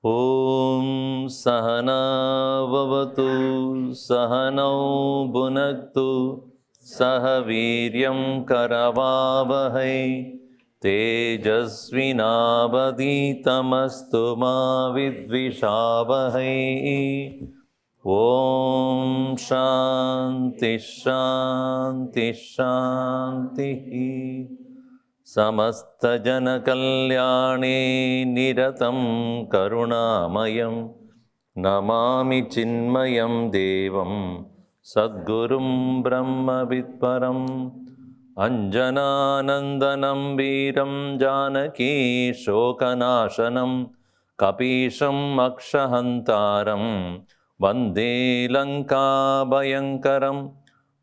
Om Sahana Vavatu Sahanau Bhunaktu Sahaviryam Karavavahai Tejasvinavaditamastu ma vidvishavahai. Om Shanti Shanti Shanti. Samasta Jana Kalyane Niratam Karunamayam Namami Chinmayam Devam Sadgurum Brahma Vidparam Anjana Nandanam Veeram Janaki Shokanashanam Kapisham Akshahantaram Vande Lanka Bhayankaram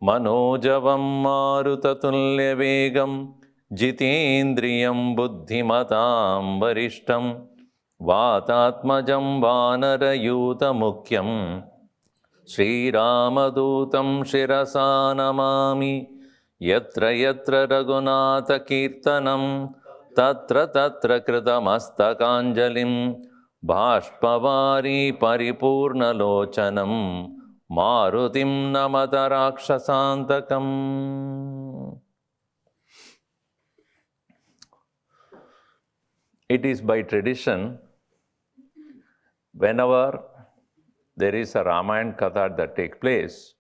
Manojavam Marutatulya Vegam Jitendriyam buddhimatam varishtam Vatatmajam vanarayuta mukyam Sri Ramadutam shirasa namami Yatra yatra raghunatha kirtanam Tatra tatra kritamastakāņjalim Bhashpavari paripurna lochanam Marutim namata rakshasantakam. It is by tradition, whenever there is a Ramayana Katha that takes place,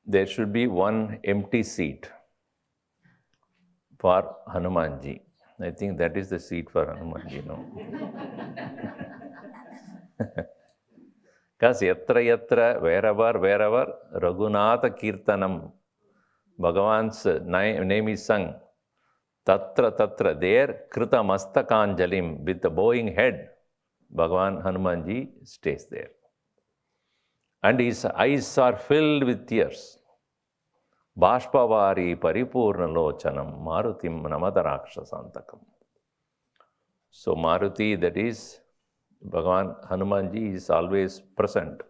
there should be one empty seat for Hanumanji. I think that is the seat for Hanumanji, no? Because yatra yatra, wherever, Raghunatha Kirtanam, Bhagavan's name is sung. Tatra, there, Krita Mastakaņjalim, with the bowing head, Bhagavan Hanumanji stays there. And his eyes are filled with tears. Bhashpavari paripurna lochanam marutim namata rakshasantakam. So Maruti, that is, Bhagavan Hanumanji is always present.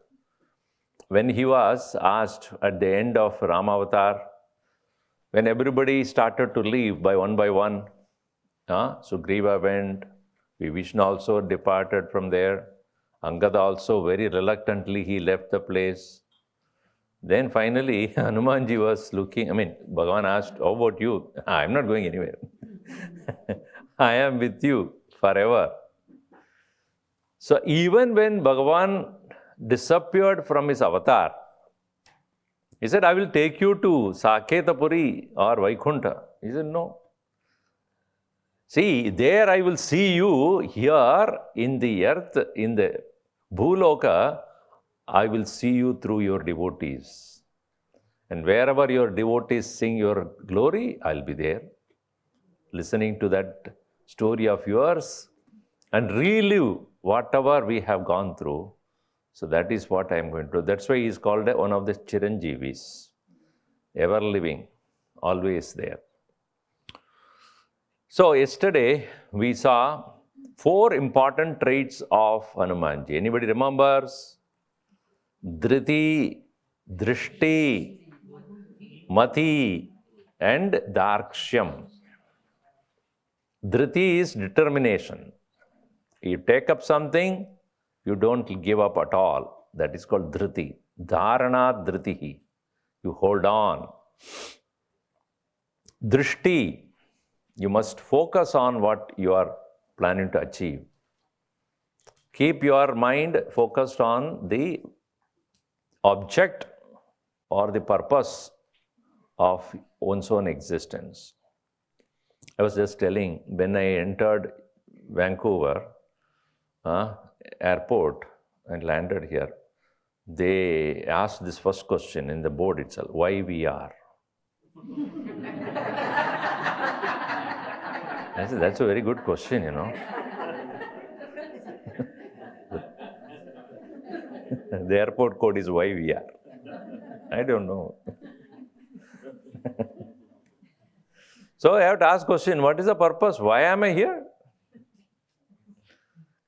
When he was asked at the end of Ramavatar, when everybody started to leave by one, Sugriva went, Vibhishana also departed from there, Angada also very reluctantly he left the place. Then finally Hanumanji was looking, Bhagavan asked, how about you? I am not going anywhere. I am with you forever. So even when Bhagavan disappeared from his avatar, he said, I will take you to Saketapuri or Vaikunta. He said, no. See, there I will see you. Here in the earth, in the Bhuloka, I will see you through your devotees. And wherever your devotees sing your glory, I'll be there, listening to that story of yours and relive whatever we have gone through. So that is what I am going to do. That's why he is called one of the Chiranjeevis, ever living, always there. So yesterday we saw 4 important traits of Hanumanji. Anybody remembers? Dhriti, Drishti, Mati and Darshyam. Dhriti is determination. You take up something, you don't give up at all. That is called dhriti. Dharana dhritihi. You hold on. Drishti. You must focus on what you are planning to achieve. Keep your mind focused on the object or the purpose of one's own existence. I was just telling, when I entered Vancouver airport and landed here, they asked this first question in the board itself, why we are? I said, that's a very good question, The airport code is why we are. I don't know. So I have to ask question, what is the purpose? Why am I here?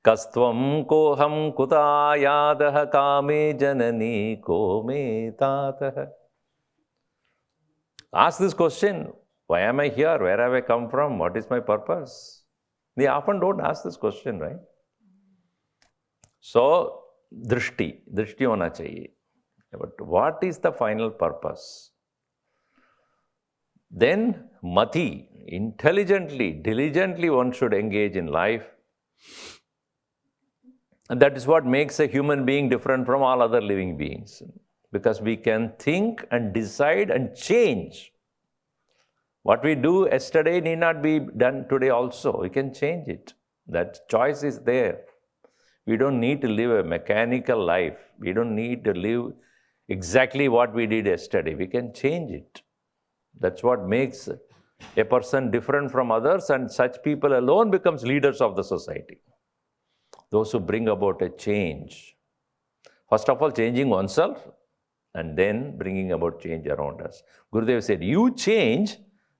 Kastvam koham kutayadaha kame janani ko me tatah. Ask this question, why am I here? Where have I come from? What is my purpose? They often don't ask this question, right? So, drishti hona chahiye. But what is the final purpose? Then, mati, intelligently, diligently one should engage in life. And that is what makes a human being different from all other living beings. Because we can think and decide and change. What we do yesterday need not be done today also. We can change it. That choice is there. We don't need to live a mechanical life. We don't need to live exactly what we did yesterday. We can change it. That's what makes a person different from others, and such people alone becomes leaders of the society. Those who bring about a change. First of all, changing oneself, and then bringing about change around us. Gurudev said, you change,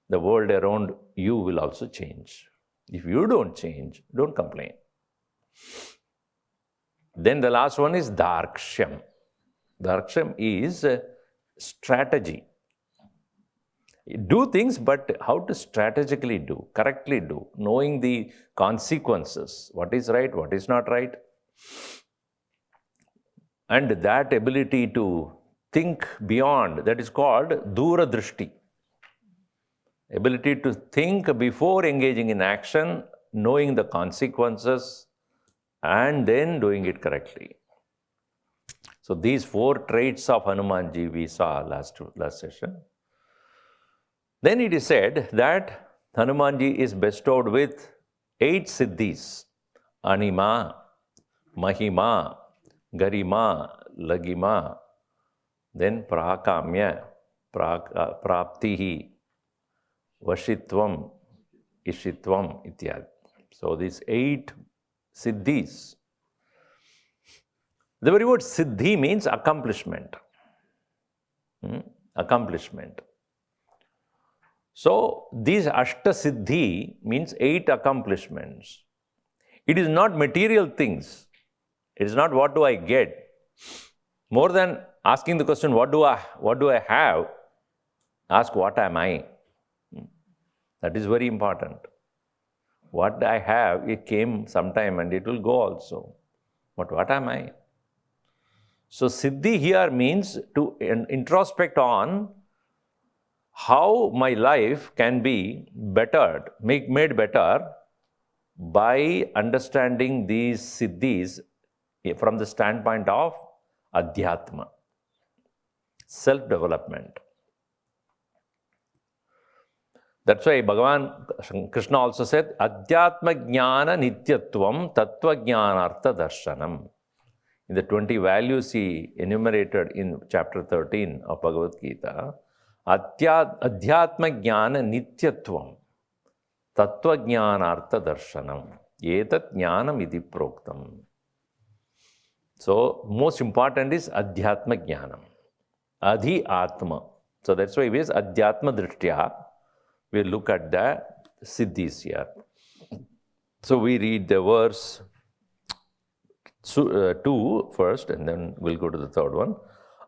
the world around you will also change. If you don't change, don't complain. Then the last one is Darkshyam. Darkshyam is strategy. Do things, but how to strategically do, correctly do, knowing the consequences, what is right, what is not right. And that ability to think beyond, that is called Dura Drishti. Ability to think before engaging in action, knowing the consequences, and then doing it correctly. So these 4 traits of Hanumanji we saw last session. Then it is said that Hanumanji is bestowed with 8 siddhis: Anima, Mahima, Garima, Lagima, then Prakamya, Praptihi, Vashitvam, Ishitvam, ityad. So these 8 siddhis. The very word siddhi means accomplishment. Accomplishment. So these Ashta Siddhi means 8 accomplishments. It is not material things. It is not what do I get. More than asking the question, what do I have? Ask, what am I? That is very important. What I have, it came sometime and it will go also. But what am I? So Siddhi here means to introspect on how my life can be bettered, made better by understanding these siddhis from the standpoint of Adhyatma, self-development. That's why Bhagavan Krishna also said, Adhyatma Jnana Nityatvam Tattva Jnanartha Darshanam. In the 20 values he enumerated in chapter 13 of Bhagavad Gita, Adhyatma Jnana Nityatvam Tattva Jnanartha Darshanam Etat Jnanam Iti Proktam. So, most important is Adhyatma Jnanam. Adhi Atma. So, that's why we is Adhyatma Drishtya. We look at the siddhis here. So, we read the verse 2 first, and then we'll go to the third one.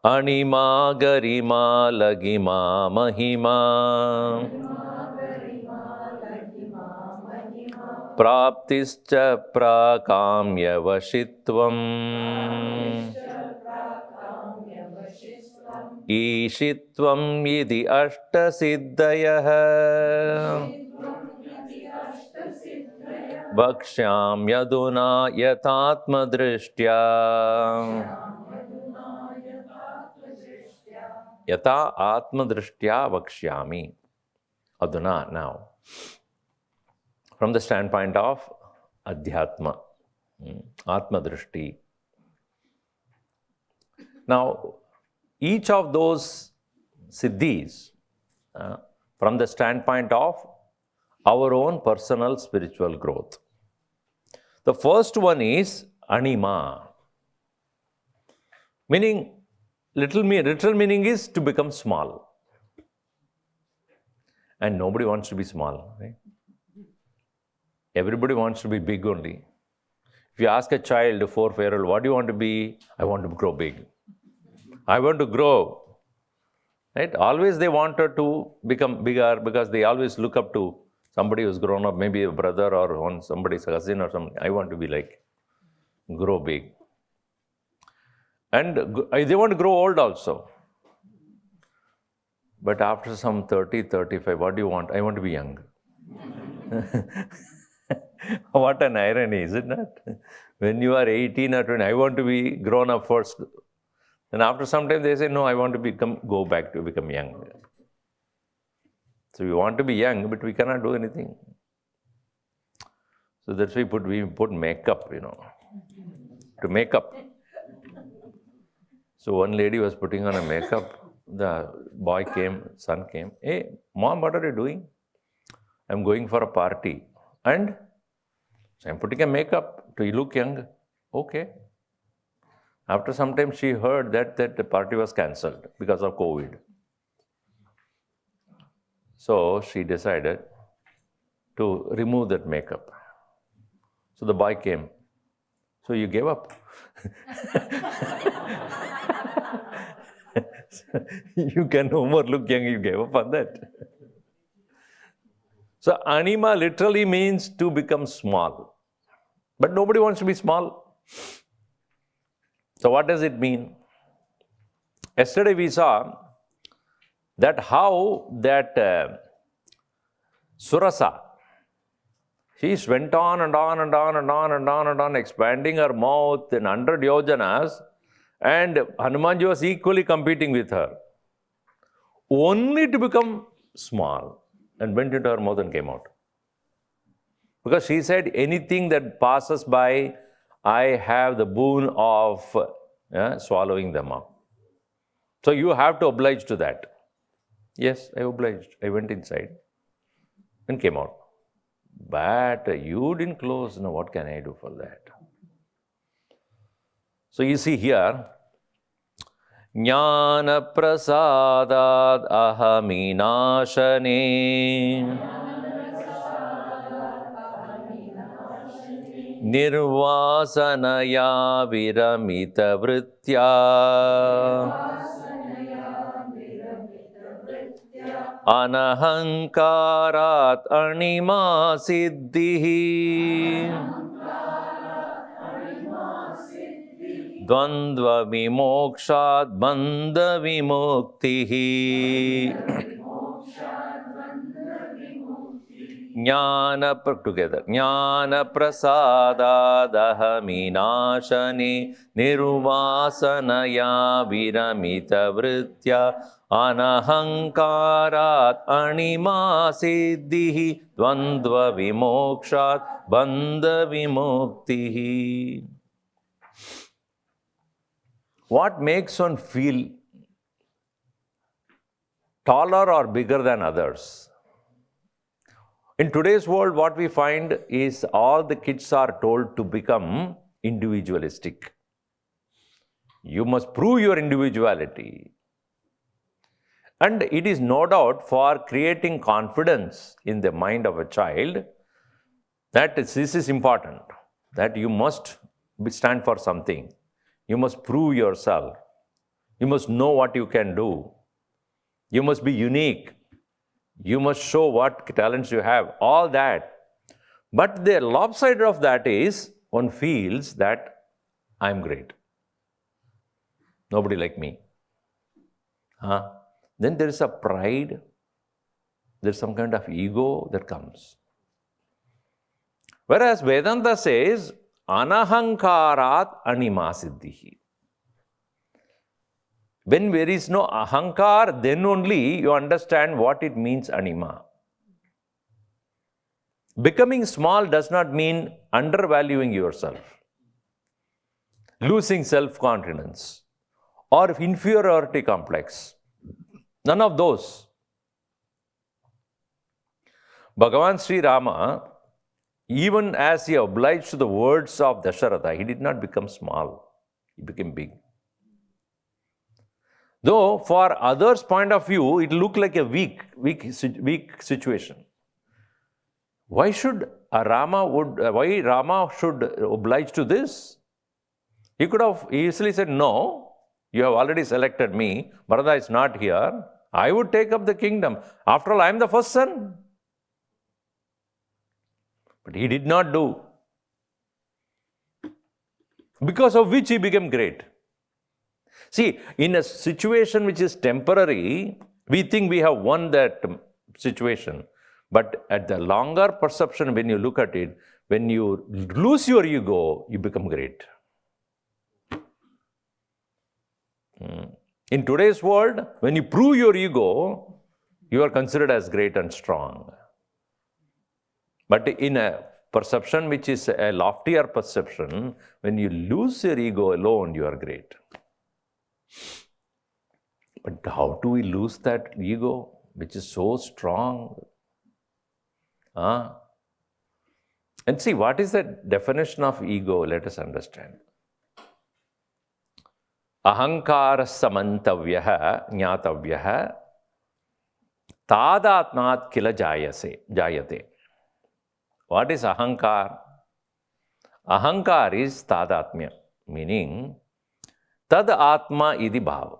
Anima, Garima, Lagima, Mahima, Praptischa Prakamya Vashitvam, Ishitvam Yidi Ashta Siddhayah, Vakshyam Yaduna Yatatma Drishtya, Yata Atma Drishtya Vakshyami. Aduna, now. From the standpoint of Adhyatma, Atma Drishti. Now, each of those siddhis, from the standpoint of our own personal spiritual growth. The first one is Anima, meaning, literal meaning is to become small. And nobody wants to be small, right? Everybody wants to be big only. If you ask a child, a 4-year-old, what do you want to be? I want to grow big. I want to grow. Right? Always they wanted to become bigger because they always look up to somebody who's grown up, maybe a brother or somebody's cousin or something. I want to be like, grow big. And they want to grow old also. But after some 30, 35, what do you want? I want to be young. What an irony, isn't it? When you are 18 or 20, I want to be grown up first. And after some time, they say, no, I want to go back to become young. So we want to be young, but we cannot do anything. So that's why we put makeup, to make up. So one lady was putting on a makeup. The son came. Hey, mom, what are you doing? I'm going for a party. And so I'm putting a makeup to look young. Okay. After some time, she heard that the party was cancelled because of COVID. So she decided to remove that makeup. So the boy came. So you gave up. You can no more look young, you gave up on that. So Anima literally means to become small. But nobody wants to be small. So what does it mean? Yesterday we saw that how that Surasa, she went on and on and on and on and on and on, expanding her mouth in 100 yojanas, and Hanumanji was equally competing with her, only to become small, and went into her mouth and came out. Because she said, anything that passes by, I have the boon of swallowing them up. So you have to oblige to that. Yes, I obliged. I went inside and came out. But you didn't close. Now what can I do for that? So you see here, Jnana prasadad ahaminashane nirvasanaya viramita vritya anahankarat anima siddhi Dvandva vimokshat bandha vimuktihi. Jnana prasadadahaminashane nirvasanaya viramita vritya anahankarat anima siddhi dvandva vimokshat bandha vimuktihi. What makes one feel taller or bigger than others? In today's world, what we find is all the kids are told to become individualistic. You must prove your individuality. And it is no doubt for creating confidence in the mind of a child that this is important, that you must stand for something. You must prove yourself. You must know what you can do. You must be unique. You must show what talents you have, all that. But the lopsided of that is, one feels that I'm great. Nobody like me. Then there is a pride. There's some kind of ego that comes. Whereas Vedanta says, Anahankarat anima siddhi. When there is no ahankar, then only you understand what it means anima. Becoming small does not mean undervaluing yourself, losing self-confidence, or inferiority complex. None of those. Bhagavan Sri Rama, even as he obliged to the words of Dasharatha, he did not become small. He became big. Though for others' point of view, it looked like a weak situation. Why Rama should oblige to this? He could have easily said, no, you have already selected me. Bharata is not here. I would take up the kingdom. After all, I am the first son. But he did not do. Because of which he became great. See, in a situation which is temporary, we think we have won that situation. But at the longer perception, when you look at it, when you lose your ego, you become great. In today's world, when you prove your ego, you are considered as great and strong. But in a perception which is a loftier perception, when you lose your ego alone, you are great. But how do we lose that ego, which is so strong? And see, what is the definition of ego? Let us understand. Ahankara samantavyaha jnatavyaha tadatmat kila jayate. What is ahankar? Ahankar is tadatmya, meaning tad atma idi bhava.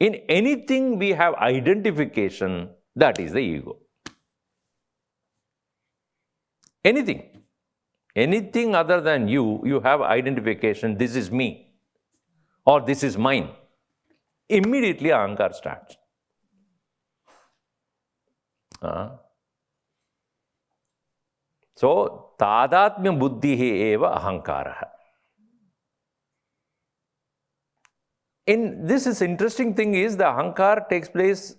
In anything we have identification, that is the ego. Anything other than you have identification, this is me or this is mine. Immediately ahankar starts. So, tadatmya buddhihi eva ahankaraha. In this is interesting thing is the ahankar takes place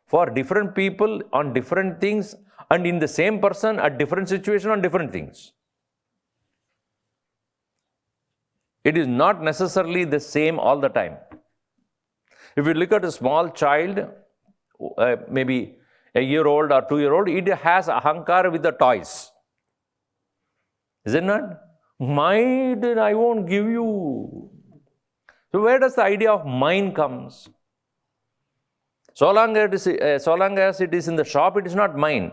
for different people on different things and in the same person at different situation on different things. It is not necessarily the same all the time. If you look at a small child, maybe a year-old or 2-year-old, it has ahankar with the toys. Is it not? Mine, I won't give you. So where does the idea of mine comes? So long as it is in the shop, it is not mine.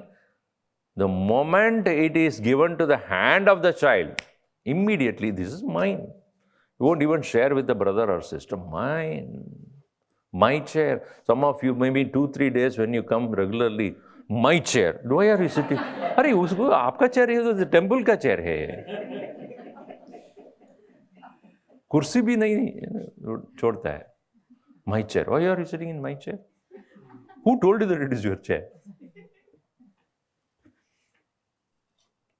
The moment it is given to the hand of the child, immediately this is mine. You won't even share with the brother or sister. Mine. My chair. Some of you, maybe 2-3 days when you come regularly, my chair. Why are you sitting? अरे उसको आपका chair है तो temple का chair है. कुर्सी भी नहीं छोड़ता है. My chair. Why are you sitting in my chair? Who told you that it is your chair?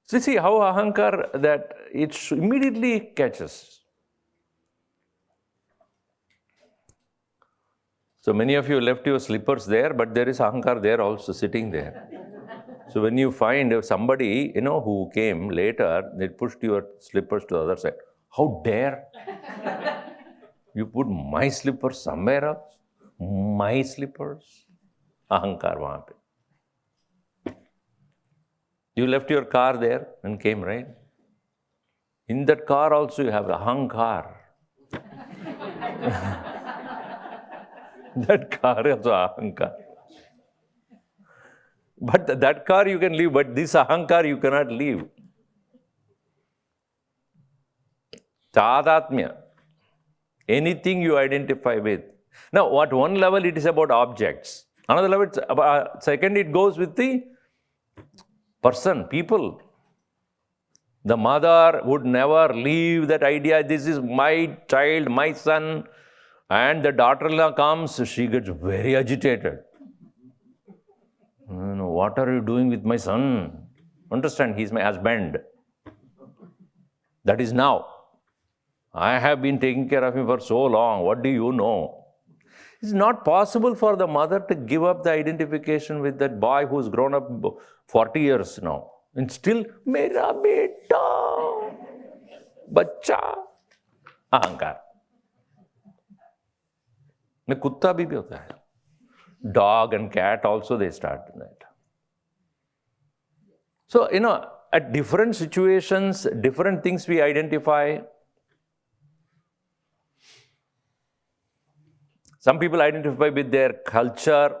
So see how ahankar that it immediately catches. So many of you left your slippers there, but there is ahankar there also sitting there. So when you find somebody, who came later, they pushed your slippers to the other side. How dare you put my slippers somewhere else? My slippers? Ahankar wahan pe. You left your car there and came, right? In that car also you have ahankar. That car is ahankar. But that car you can leave, but this ahankar you cannot leave. Tadatmya. Anything you identify with. Now, at one level it is about objects. Another level, second it goes with the person, people. The mother would never leave that idea, this is my child, my son. And the daughter-in-law comes, she gets very agitated. What are you doing with my son? Understand, he's my husband. That is now. I have been taking care of him for so long. What do you know? It's not possible for the mother to give up the identification with that boy who's grown up 40 years now. And still, Mera beta, bacha, ahankar. में कुत्ता भी होता है. Dog and cat also they start that. So, at different situations, different things we identify. Some people identify with their culture,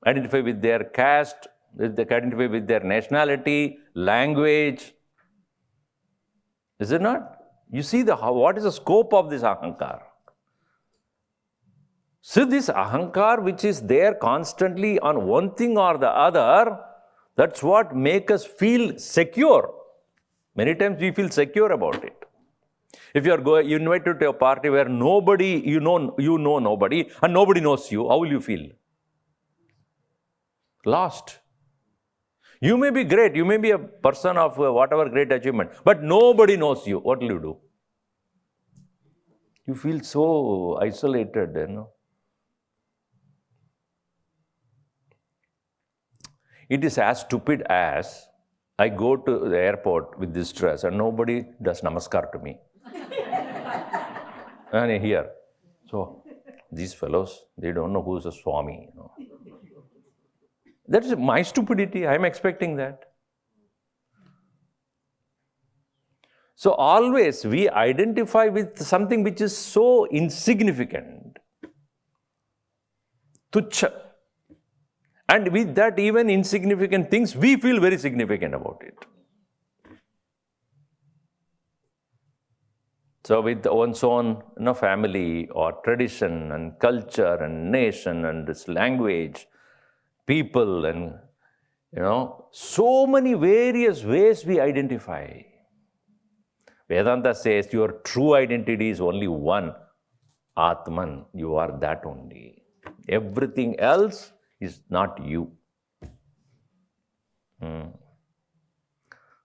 identify with their caste, they identify with their nationality, language. Is it not? You see what is the scope of this ahankar? So this ahankar which is there constantly on one thing or the other, that's what makes us feel secure. Many times we feel secure about it. If you are invited to a party where nobody, you know nobody, and nobody knows you, how will you feel? Lost. You may be great, you may be a person of whatever great achievement, but nobody knows you. What will you do? You feel so isolated, you know. It is as stupid as I go to the airport with this dress and nobody does namaskar to me. And here, so these fellows, they don't know who's a Swami, you know. That is my stupidity. I'm expecting that. So always we identify with something which is so insignificant, tuchha. And with that even insignificant things, we feel very significant about it. So with one's own family or tradition and culture and nation and this language, people and so many various ways we identify. Vedanta says your true identity is only one, Atman, you are that only. Everything else is not you.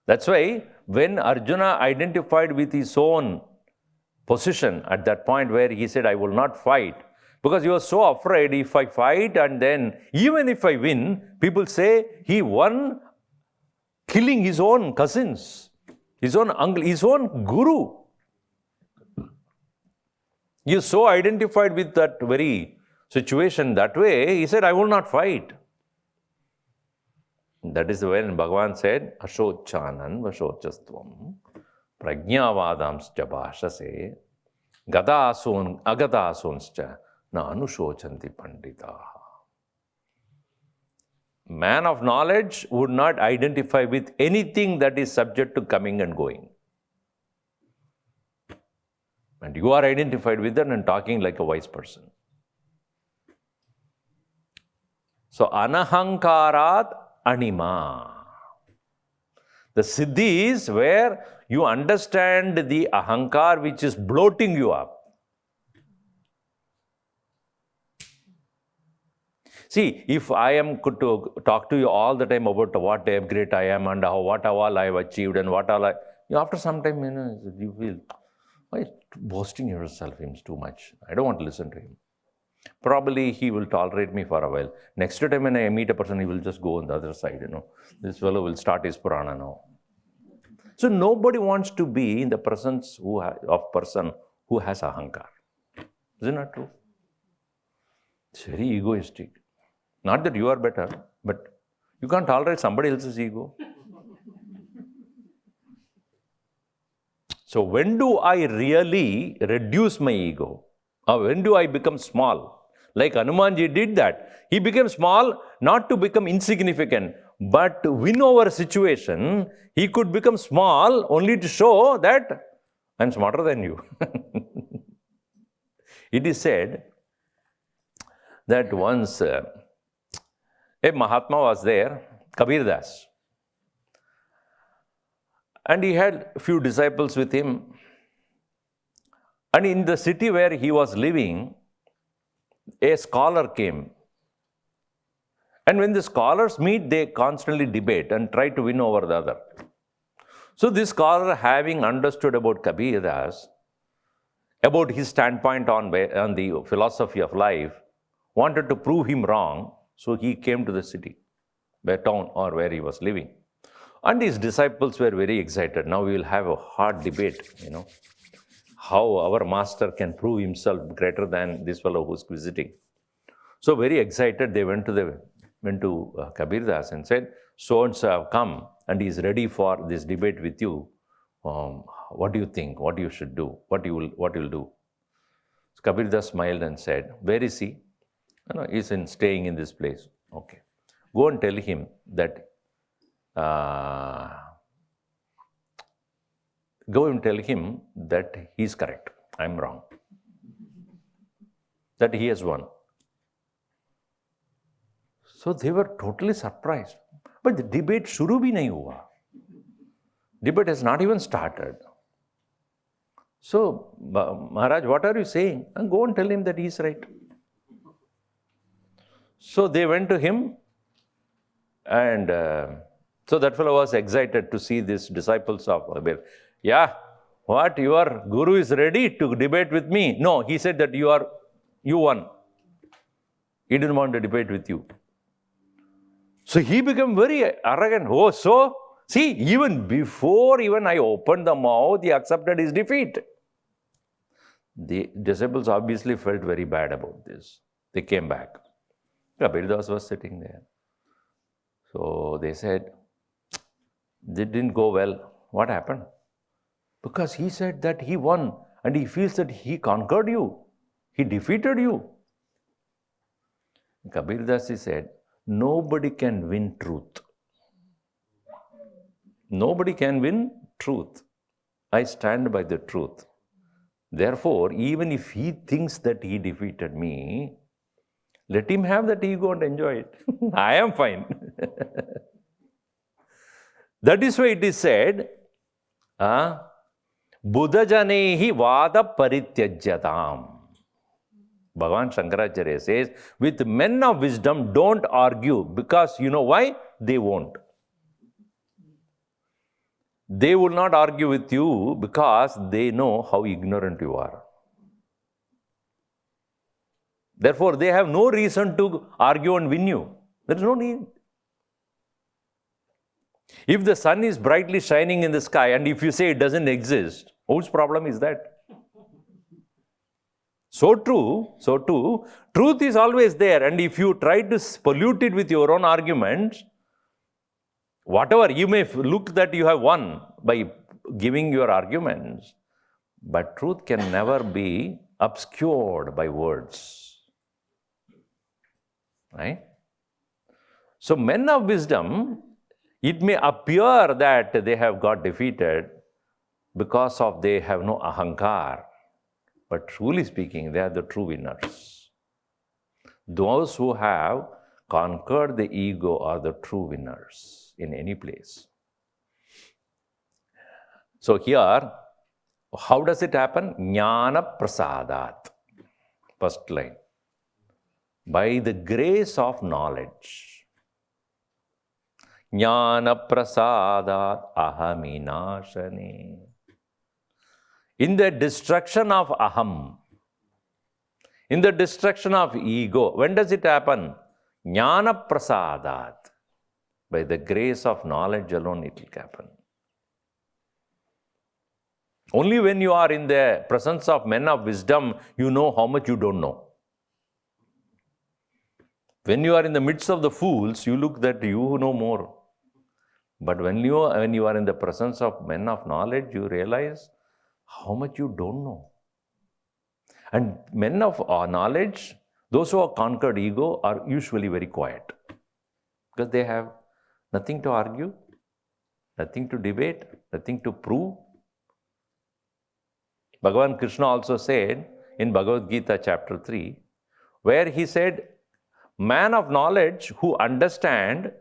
That's why when Arjuna identified with his own position at that point where he said, I will not fight, because he was so afraid, if I fight and then even if I win, people say he won killing his own cousins, his own uncle, his own guru. He is so identified with that very situation that way, he said, I will not fight. That is when Bhagavan said, Ashochanan Vashochastvam Prajnavadamscha Bhashase Agadaasonscha Na Anushochanti Panditaha. Man of knowledge would not identify with anything that is subject to coming and going. And you are identified with that and talking like a wise person. So, anahankarat anima. The siddhis where you understand the ahankar which is bloating you up. See, if I am to talk to you all the time about what great I am and what all I have achieved and what all after some time, you feel, why boasting yourself him too much? I don't want to listen to him. Probably he will tolerate me for a while. Next time when I meet a person, he will just go on the other side, This fellow will start his Purana now. So nobody wants to be in the presence of person who has ahankar. Isn't that true? It's very egoistic. Not that you are better, but you can't tolerate somebody else's ego. So when do I really reduce my ego? Or when do I become small? Like Hanumanji did that. He became small not to become insignificant, but to win over a situation. He could become small only to show that I'm smarter than you. It is said that once a Mahatma was there, Kabir Das, and he had a few disciples with him. And in the city where he was living, a scholar came. And when the scholars meet, they constantly debate and try to win over the other. So this scholar, having understood about Kabir Das, about his standpoint on the philosophy of life, wanted to prove him wrong. So he came to the city, town or where he was living. And his disciples were very excited. Now we will have a hard debate, how our master can prove himself greater than this fellow who's visiting. So very excited, they went to Kabir Das and said, so-and-so have come and he is ready for this debate with you. What do you think? What you should do? What you will do? So Kabir Das smiled and said, where is he? He's staying in this place. Okay. Go and tell him that go and tell him that he's correct, I'm wrong, that he has won. So they were totally surprised. But the debate shuru bhi nahi hua. Debate has not even started. So, Maharaj, what are you saying? And go and tell him that he is right. So they went to him, and so that fellow was excited to see these disciples of Abel. Yeah, what, your guru is ready to debate with me? No, he said that you won. He didn't want to debate with you. So he became very arrogant. Oh, so, see, even before I opened the mouth, he accepted his defeat. The disciples obviously felt very bad about this. They came back. Kabirdas was sitting there. So they said, it didn't go well. What happened? Because he said that he won and he feels that he conquered you. He defeated you. Kabirdas said, nobody can win truth. Nobody can win truth. I stand by the truth. Therefore, even if he thinks that he defeated me, let him have that ego and enjoy it. I am fine. That is why it is said, Buddha janehi vada parityajyatam. Bhagavan Shankaracharya says, with men of wisdom, don't argue, because you know why? They won't. They will not argue with you because they know how ignorant you are. Therefore, they have no reason to argue and win you. There is no need. If the sun is brightly shining in the sky and if you say it doesn't exist, whose problem is that? So true, truth is always there, and if you try to pollute it with your own arguments, whatever, you may look that you have won by giving your arguments, but truth can never be obscured by words. Right? So men of wisdom, it may appear that they have got defeated because of they have no ahankar. But truly speaking, they are the true winners. Those who have conquered the ego are the true winners in any place. So here, how does it happen? Jnana prasadat. First line. By the grace of knowledge. Jnana prasadat ahaminashane. In the destruction of aham, in the destruction of ego, when does it happen? Jnana prasadat. By the grace of knowledge alone it will happen. Only when you are in the presence of men of wisdom, you know how much you don't know. When you are in the midst of the fools, you look that you know more. But when you are in the presence of men of knowledge, you realize how much you don't know. And men of knowledge, those who have conquered ego, are usually very quiet. Because they have nothing to argue, nothing to debate, nothing to prove. Bhagavan Krishna also said in Bhagavad Gita chapter 3, where he said, man of knowledge who understand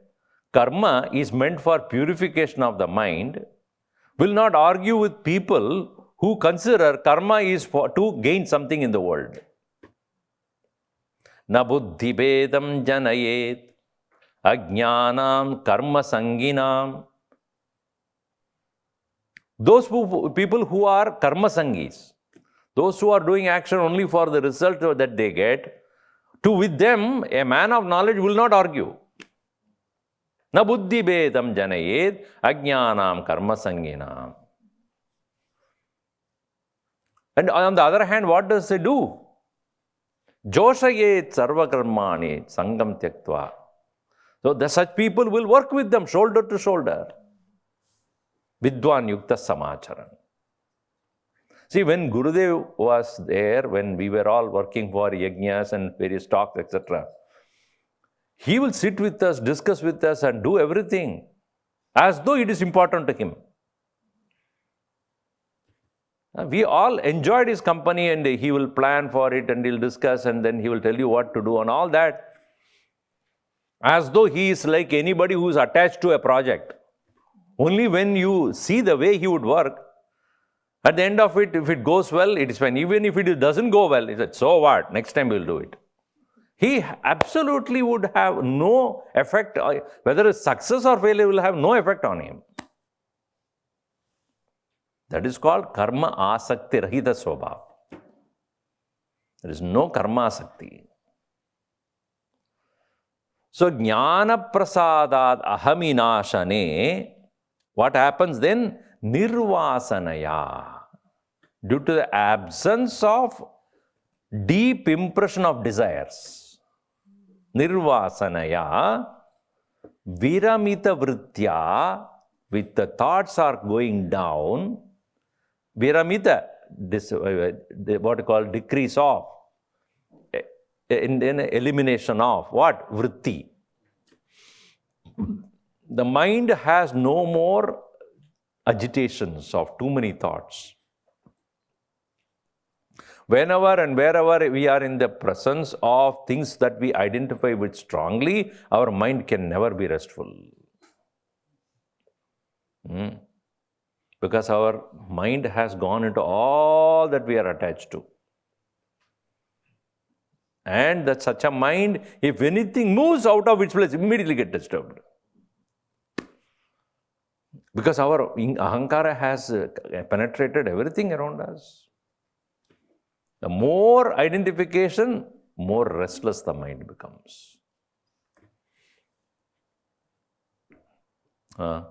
karma is meant for purification of the mind will not argue with people who consider karma is to gain something in the world. Na buddhi bedam janayet ajnanam karma sanginam. Those people who are karma sangis, those who are doing action only for the result that they get, with them, a man of knowledge will not argue. Na buddhi bedam janayet ajnanam karma sanginam. And on the other hand, what does it do? Joshayet sarva karmani sangam tyaktva. So such people will work with them shoulder to shoulder. Vidwan yukta samacharan. See, when Gurudev was there, when we were all working for yajnas and various talks, etc., he will sit with us, discuss with us and do everything as though it is important to him. We all enjoyed his company, and he will plan for it and he'll discuss and then he will tell you what to do and all that. As though he is like anybody who is attached to a project. Only when you see the way he would work, At the end of it, if it goes well, it is fine. Even if it doesn't go well, he said, so what? Next time we'll do it. He absolutely would have no effect. Whether it's success or failure will have no effect on him. That is called karma asakti rahita swabhav. There is no karma asakti. So, jnana prasadad ahaminashane, what happens then? Nirvasanaya. Due to the absence of deep impression of desires. Nirvasanaya, viramita vritya, with the thoughts are going down, viramita, what you call decrease of, in elimination of what? Vritti. The mind has no more agitations of too many thoughts. Whenever and wherever we are in the presence of things that we identify with strongly, our mind can never be restful. Because our mind has gone into all that we are attached to. And that such a mind, if anything moves out of its place, immediately get disturbed. Because our ahankara has penetrated everything around us. The more identification, more restless the mind becomes. Let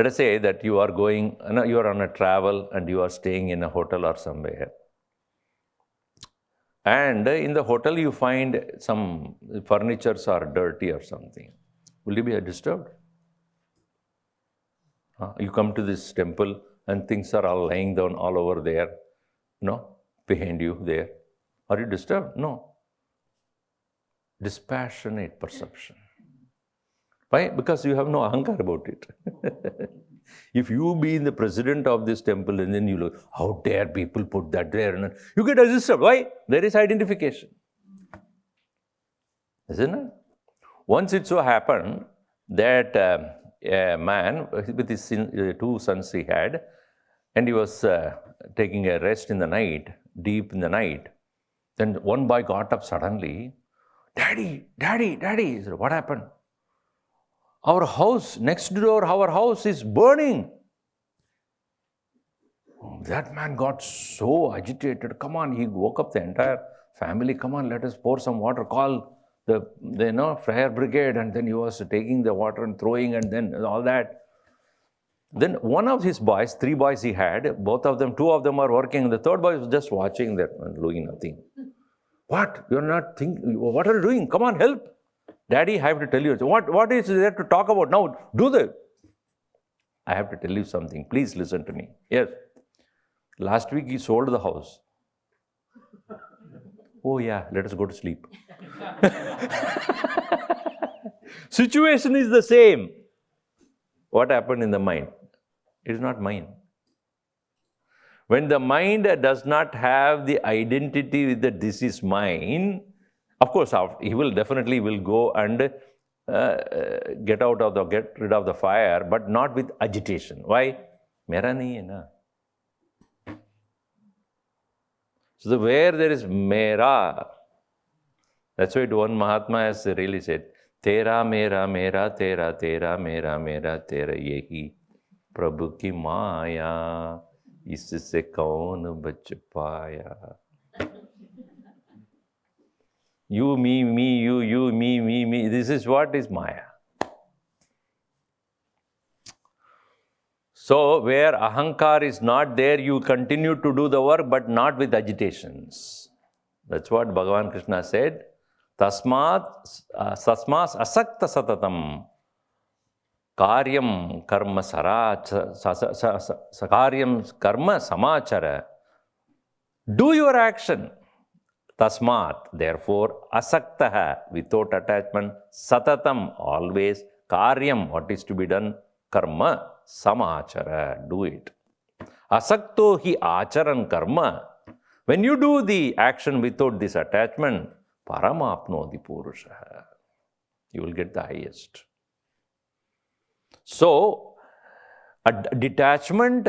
us say that you are going, you are on a travel and you are staying in a hotel or somewhere. And in the hotel you find some furnitures are dirty or something. Will you be disturbed? You come to this temple and things are all lying down all over there, behind you there. Are you disturbed? No. Dispassionate perception. Why? Because you have no ahankar about it. If you be the president of this temple and then you look, how dare people put that there? And you get disturbed. Why? There is identification. Isn't it? Once it so happened that a man with his two sons he had, and he was taking a rest in the night, deep in the night. Then one boy got up suddenly. Daddy, Daddy, Daddy. He said, what happened? Our house, next door, our house is burning. That man got so agitated. Come on, he woke up the entire family. Come on, let us pour some water. Call the fire brigade. And then he was taking the water and throwing and then all that. Then one of his boys, 3 boys he had, both of them, 2 of them are working. The third boy was just watching there and doing nothing. What? You're not thinking, what are you doing? Come on, help. Daddy, I have to tell you. What is there to talk about now? Do that. I have to tell you something. Please listen to me. Yes. Last week he sold the house. Oh yeah, let us go to sleep. Situation is the same. What happened in the mind? It is not mine. When the mind does not have the identity with that this is mine, of course, he will definitely go and get rid of the fire, but not with agitation. Why? Mera nahi hai na. So where there is mera, that's why one Mahatma has really said, Tera mera mera, tera tera mera mera, tera yehi Prabhu ki maya, isse kaun bach paya. You, me, you, me. This is what is Maya. So, where ahankar is not there, you continue to do the work, but not with agitations. That's what Bhagavan Krishna said. Tasmas asakta satatam karyam karma karyam karma samachara. Do your action. Tasmat, therefore, asaktaha, without attachment, satatam, always, karyam, what is to be done, karma, samachara, do it. Asakto hi acharan karma, when you do the action without this attachment, paramapnodi purusha, you will get the highest. So, a detachment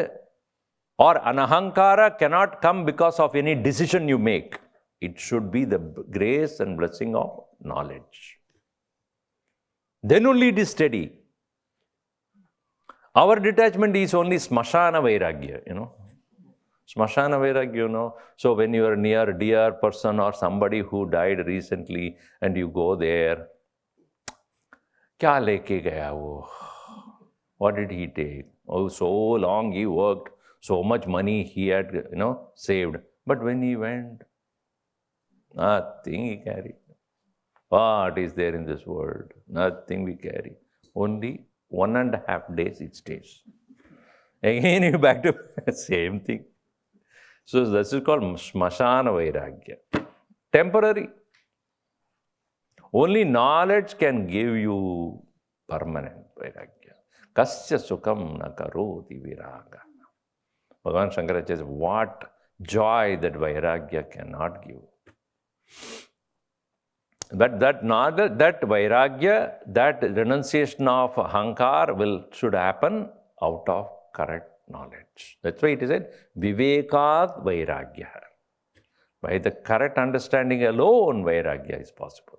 Or anahankara cannot come because of any decision you make. It should be the grace and blessing of knowledge. Then only it is steady. Our detachment is only smashana vairagya, Smashana vairagya, So when you are near a dear person or somebody who died recently and you go there, kya leke gaya wo? What did he take? Oh, so long he worked, so much money he had, saved. But when he went, nothing he carried. What is there in this world? Nothing we carry. Only 1.5 days it stays. Again, you back to same thing. So this is called smashana vairagya. Temporary. Only knowledge can give you permanent vairagya. Kasya sukham na karoti viraga. Bhagavan Shankara says, what joy that vairagya cannot give. But that vairagya, that renunciation of ahankar should happen out of correct knowledge. That's why it is said, vivekat vairagya. By the correct understanding alone, vairagya is possible.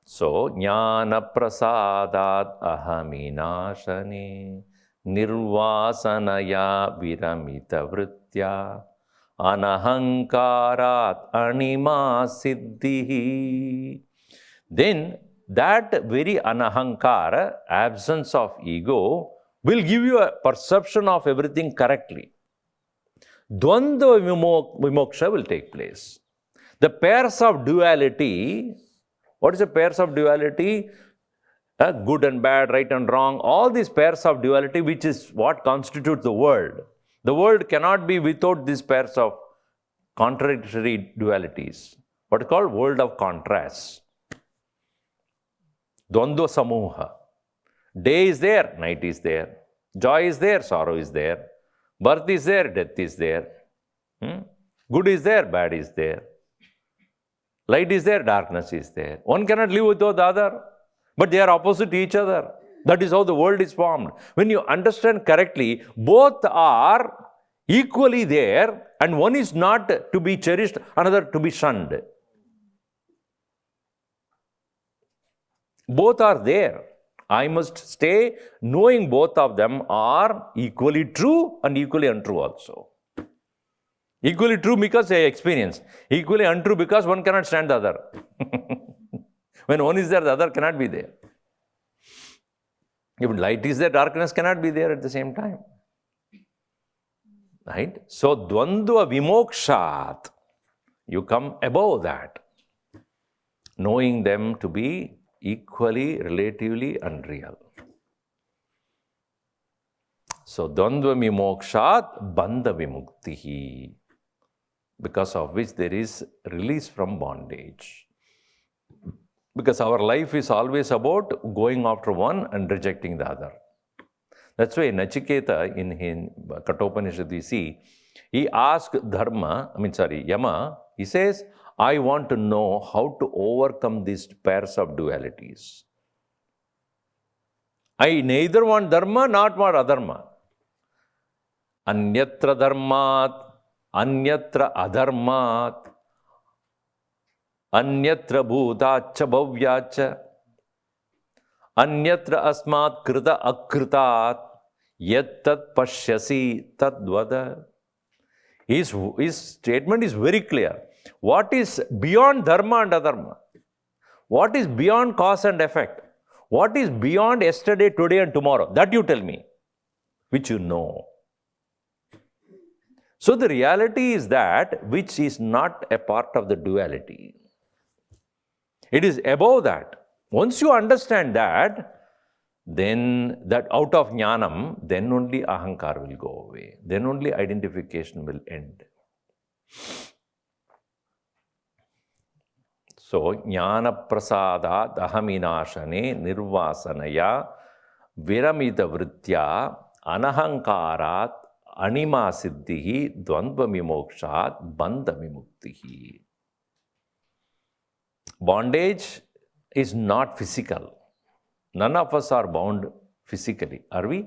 So, jnana prasadat ahaminashane nirvasanaya viramita vritya anahankarat anima siddhi. Then that very anahankara, absence of ego, will give you a perception of everything correctly. Dvandva vimoksha will take place. The pairs of duality, what is the pairs of duality? Good and bad, right and wrong, all these pairs of duality, which is what constitutes the world. The world cannot be without these pairs of contradictory dualities. What is called world of contrasts. Dvandva samuha. Day is there, night is there. Joy is there, sorrow is there. Birth is there, death is there. Good is there, bad is there. Light is there, darkness is there. One cannot live without the other, but they are opposite to each other. That is how the world is formed. When you understand correctly, both are equally there, and one is not to be cherished, another to be shunned. Both are there. I must stay knowing both of them are equally true and equally untrue also. Equally true because I experience. Equally untrue because one cannot stand the other. When one is there, the other cannot be there. If light is there, darkness cannot be there at the same time. Right? So, dvandva vimokshat, you come above that, knowing them to be equally, relatively unreal. So, dvandva vimokshat bandha vimuktihi, because of which there is release from bondage. Because our life is always about going after one and rejecting the other. That's why Nachiketa in Kathopanishad we see, he asked Yama, he says, I want to know how to overcome these pairs of dualities. I neither want dharma, not want adharma. Anyatra dharmat, anyatra adharmat, anyatra bhutacha bhavyacha, anyatra asmat krita akritat, yat tat pashyasi tadvada. His statement is very clear. What is beyond dharma and adharma? What is beyond cause and effect? What is beyond yesterday, today and tomorrow? That you tell me, which you know. So the reality is that which is not a part of the duality. It is above that. Once you understand that, then that out of jnanam, then only ahankar will go away. Then only identification will end. So, jnana prasadat ahaminashane nirvasanaya viramita vritya anahankarat anima siddhihi dvandva vimokshat bandha vimuktihi. Bondage is not physical. None of us are bound physically, are we?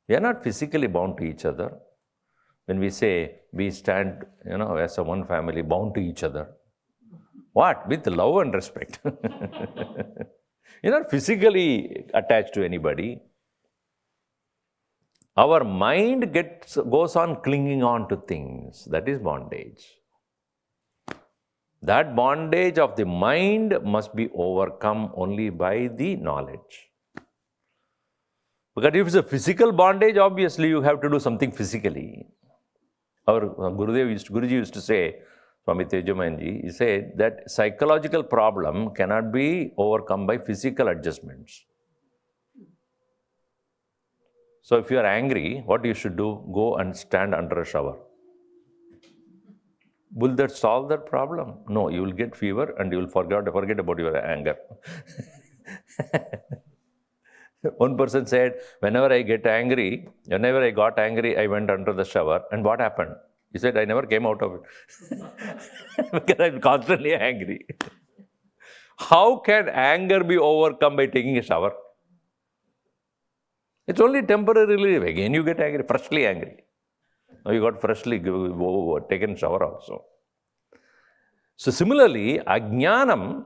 We are not physically bound to each other. When we say we stand, as a one family bound to each other. What? With love and respect. You're not physically attached to anybody. Our mind goes on clinging on to things. That is bondage. That bondage of the mind must be overcome only by the knowledge. Because if it's a physical bondage, obviously you have to do something physically. Our Guruji used to say, Swami Tejamanji, he said that psychological problem cannot be overcome by physical adjustments. So if you are angry, what you should do? Go and stand under a shower. Will that solve that problem? No, you will get fever and you will forget about your anger. One person said, whenever I got angry, I went under the shower. And what happened? He said, I never came out of it. Because I'm constantly angry. How can anger be overcome by taking a shower? It's only temporary relief. Again you get angry, freshly angry. Now you got freshly taken shower also. So similarly, ajnanam,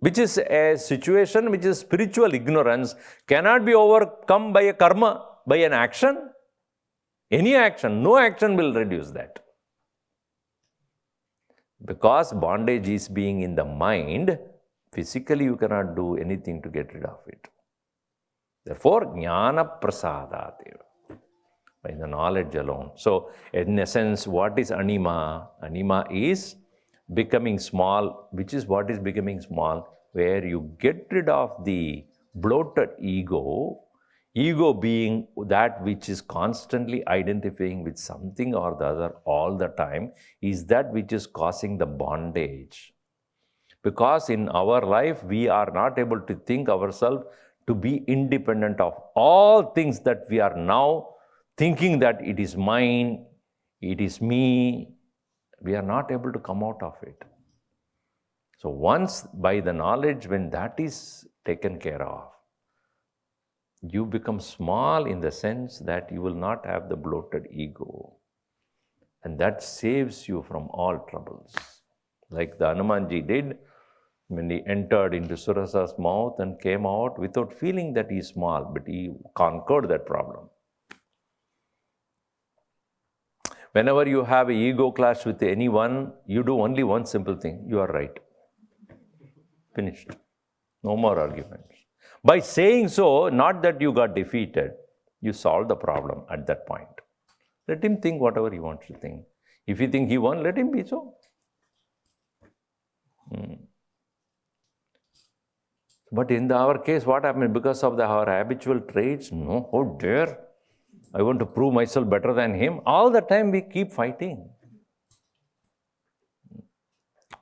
which is a situation which is spiritual ignorance, cannot be overcome by a karma, by an action. Any action, no action will reduce that. Because bondage is being in the mind, physically you cannot do anything to get rid of it. Therefore, jnana prasadadeva, by the knowledge alone. So, in essence, what is anima? Anima is becoming small, which is what is becoming small, where you get rid of the bloated ego, ego being that which is constantly identifying with something or the other all the time, is that which is causing the bondage. Because in our life, we are not able to think ourselves to be independent of all things that we are now thinking that it is mine, it is me. We are not able to come out of it. So once by the knowledge, when that is taken care of, you become small in the sense that you will not have the bloated ego. And that saves you from all troubles. Like the Hanumanji did when he entered into Surasa's mouth and came out without feeling that he is small, but he conquered that problem. Whenever you have an ego clash with anyone, you do only one simple thing. You are right. Finished. No more arguments. By saying so, not that you got defeated, you solved the problem at that point. Let him think whatever he wants to think. If you think he won, let him be so. But in our case, what happened? Because of our habitual traits, no, how dare I want to prove myself better than him. All the time we keep fighting.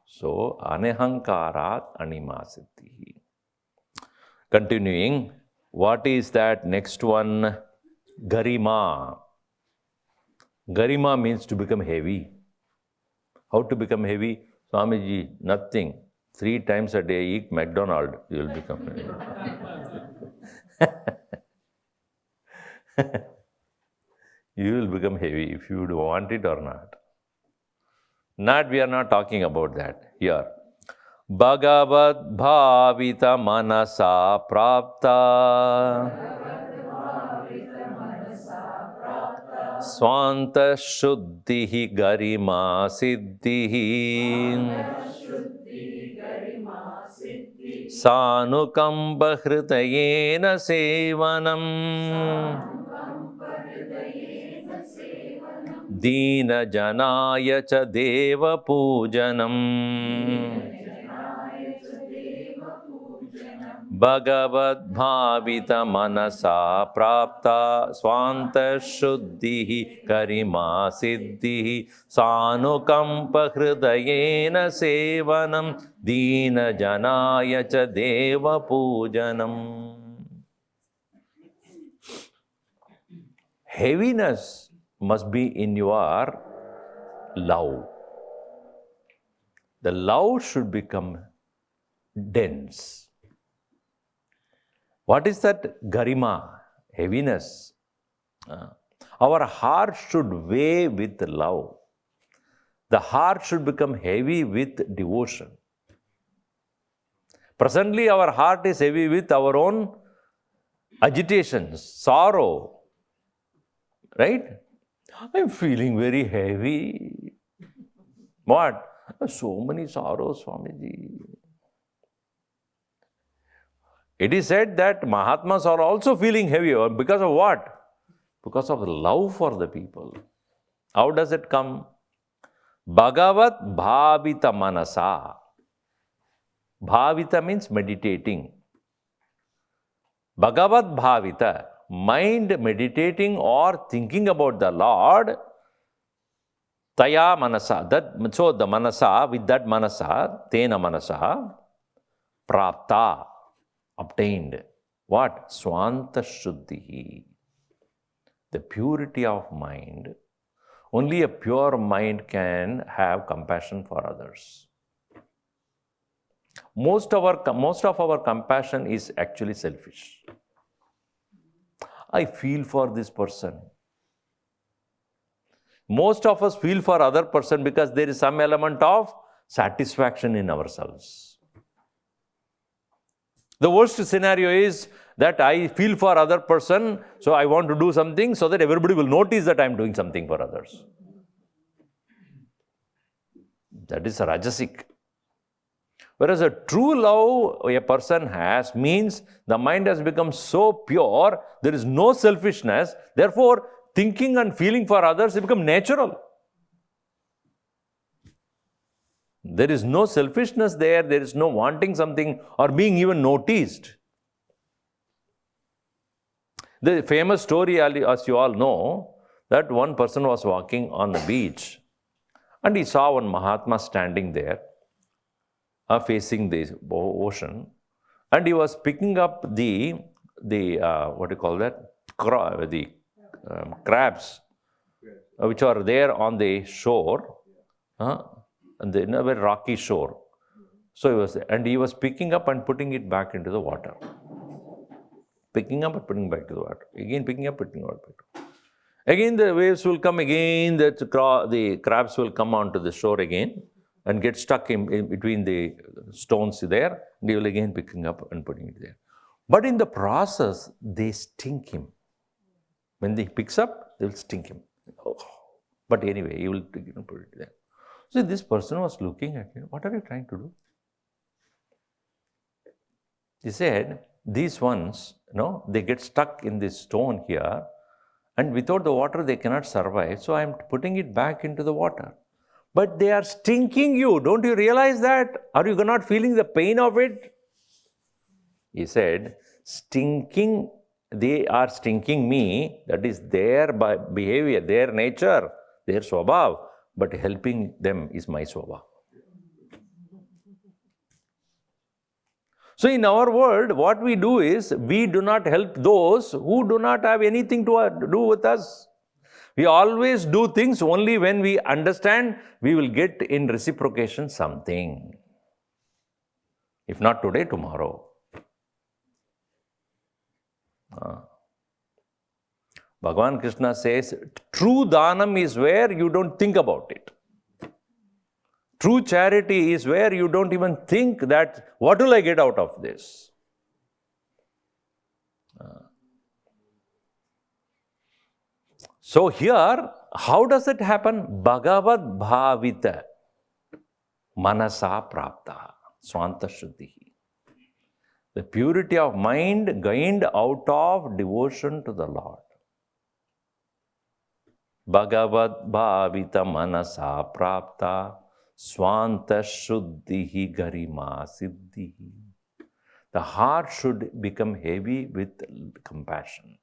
So, anahankarat anima siddhi. Continuing, what is that next one? Garima. Garima means to become heavy. How to become heavy? Swamiji, nothing. 3 times a day eat McDonald's, you will become heavy. You will become heavy if you want it or not. We are not talking about that here. Bhagavad bhavita manasa prapta swanta shuddhihi garima siddhihi sanukamba hritayena sevanam Dina Janaya cha deva pujanam Bhagavad bhavita manasa prapta swanta shuddhihi karima siddhihi sanukampa hridayena sevanam Dina Janaya cha deva pujanam. Heaviness must be in your love. The love should become dense. What is that garima? Heaviness. Our heart should weigh with love. The heart should become heavy with devotion. Presently, our heart is heavy with our own agitations, sorrow. Right? I'm feeling very heavy. What? So many sorrows, Swamiji. It is said that Mahatmas are also feeling heavy. Because of what? Because of love for the people. How does it come? Bhagavat bhavita manasa. Bhavita means meditating. Bhagavat bhavita, mind meditating or thinking about the Lord. Taya manasa. So the manasa, with that manasa, tena manasa, prapta, obtained. What? Swanta shuddhi. The purity of mind. Only a pure mind can have compassion for others. Most of our compassion is actually selfish. I feel for this person. Most of us feel for other person because there is some element of satisfaction in ourselves. The worst scenario is that I feel for other person, so I want to do something so that everybody will notice that I am doing something for others. That is rajasic. Whereas a true love a person has means the mind has become so pure, there is no selfishness, therefore thinking and feeling for others become natural. There is no selfishness there, there is no wanting something or being even noticed. The famous story, as you all know, that one person was walking on the beach and he saw one Mahatma standing there, facing the ocean, and he was picking up the what do you call that? The crabs, which are there on the shore, and in a very rocky shore. So he was picking up and putting it back into the water. Picking up and putting back to the water. Again picking up, putting back to the water. Again the waves will come again, the crabs will come onto the shore again and get stuck in between the stones there. They will again picking up and putting it there. But in the process, they sting him. When he picks up, they will sting him. Oh. But anyway, he will put it there. So this person was looking at him. What are you trying to do? He said, these ones, they get stuck in this stone here, and without the water they cannot survive. So I am putting it back into the water. But they are stinking you. Don't you realize that? Are you not feeling the pain of it? He said, they are stinking me. That is their behavior, their nature, their swabhav. But helping them is my swabhav. So in our world, what we do is, we do not help those who do not have anything to do with us. We always do things only when we understand we will get in reciprocation something. If not today, tomorrow. Bhagavan Krishna says, true dhanam is where you don't think about it. True charity is where you don't even think that, what will I get out of this? So here, how does it happen? Bhagavat bhavita manasa prapta swanta shuddhi. The purity of mind gained out of devotion to the Lord. Bhagavat bhavita manasa prapta swanta shuddhi garima siddhi. The heart should become heavy with compassion.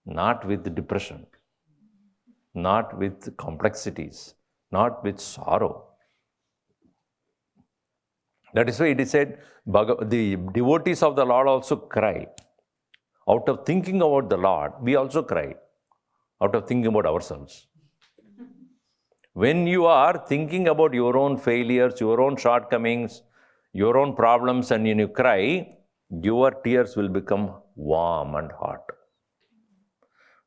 Not with depression, not with complexities, not with sorrow. That is why it is said, the devotees of the Lord also cry. Out of thinking about the Lord, we also cry. Out of thinking about ourselves. When you are thinking about your own failures, your own shortcomings, your own problems, and when you cry, your tears will become warm and hot.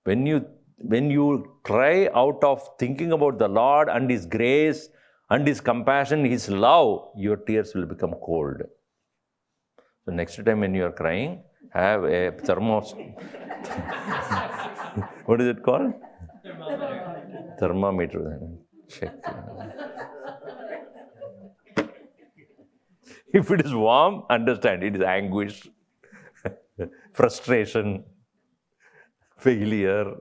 When you cry out of thinking about the Lord and His grace and His compassion, His love, your tears will become cold. So next time when you are crying, have a what is it called? Thermometer. Check. If it is warm, understand it is anguish, frustration, failure.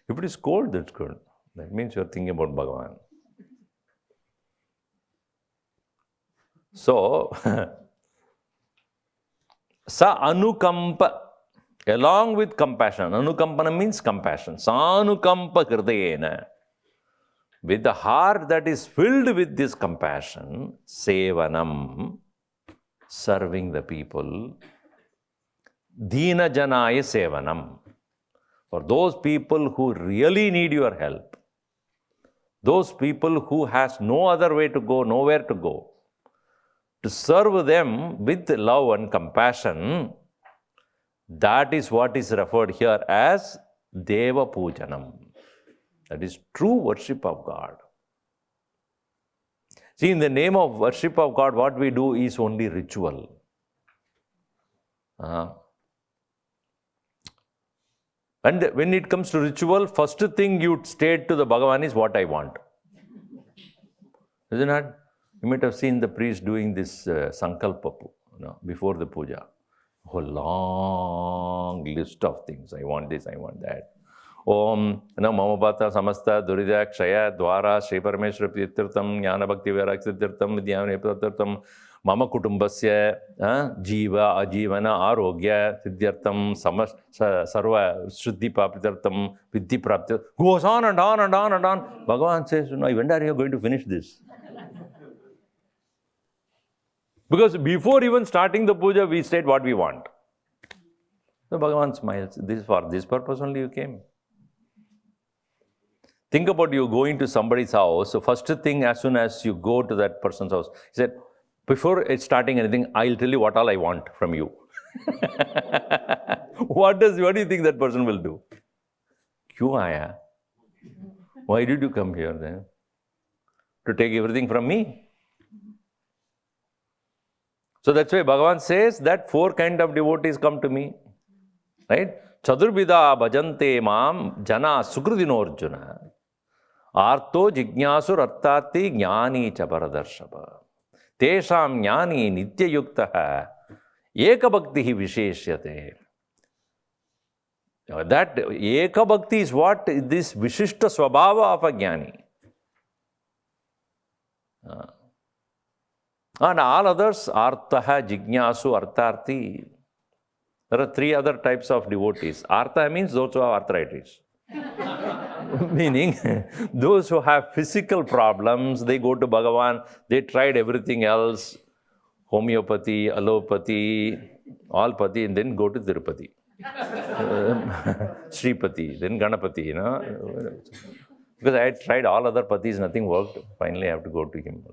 If it is cold, that's good. That means you are thinking about Bhagavan. So, sa anukampa, along with compassion. Anukampana means compassion. Sa anukampa hridayena. With the heart that is filled with this compassion, sevanam, serving the people, dina janaya sevanam, for those people who really need your help, those people who has no other way to go, nowhere to go, to serve them with love and compassion, that is what is referred here as Deva Pujanam. That is true worship of God. See, in the name of worship of God, what we do is only ritual. And when it comes to ritual, first thing you state to the Bhagavan is what I want. Isn't it? You might have seen the priest doing this sankalpa before the puja. A whole long list of things. I want this, I want that. Om Mamabhata Samasta Durida Kshaya Dwara Shri Parameshwara Pritirtham Jnana Bhakti Vairaksitirtham Vidyamane Pratirtham Mama Kutumbasya Jiva Ajivana Arogya Siddhyartham Sarva Shuddhi Papitartham Vidhi Prapti. Goes on and on and on and on. Bhagavan says, no, when are you going to finish this? Because before even starting the puja, we state what we want. So Bhagavan smiles. This is for this purpose only you came. Think about you going to somebody's house. So first thing, as soon as you go to that person's house, he said, before starting anything, I'll tell you what all I want from you. What do you think that person will do? Kyun aaya? Why did you come here then? To take everything from me? So that's why Bhagavan says that 4 kind of devotees come to me. Right? Chadurvida bhajante mam jana sukrudinorjuna. Arto jignasur artati jnani chaparadarshabha. Tesham jnani nitya yuktaha ekabhaktihi visheshyate. That ekabhakti is what? This vishishta swabhava of a jnani. And all others, artaha, jignasu, artarthi. There are 3 other types of devotees. Artha means those who have arthritis. Meaning, those who have physical problems, they go to Bhagavan, they tried everything else, homeopathy, allopathy, all pati, and then go to Tirupati. Sripati, then Ganapati, Because I had tried all other patis, nothing worked. Finally, I have to go to him.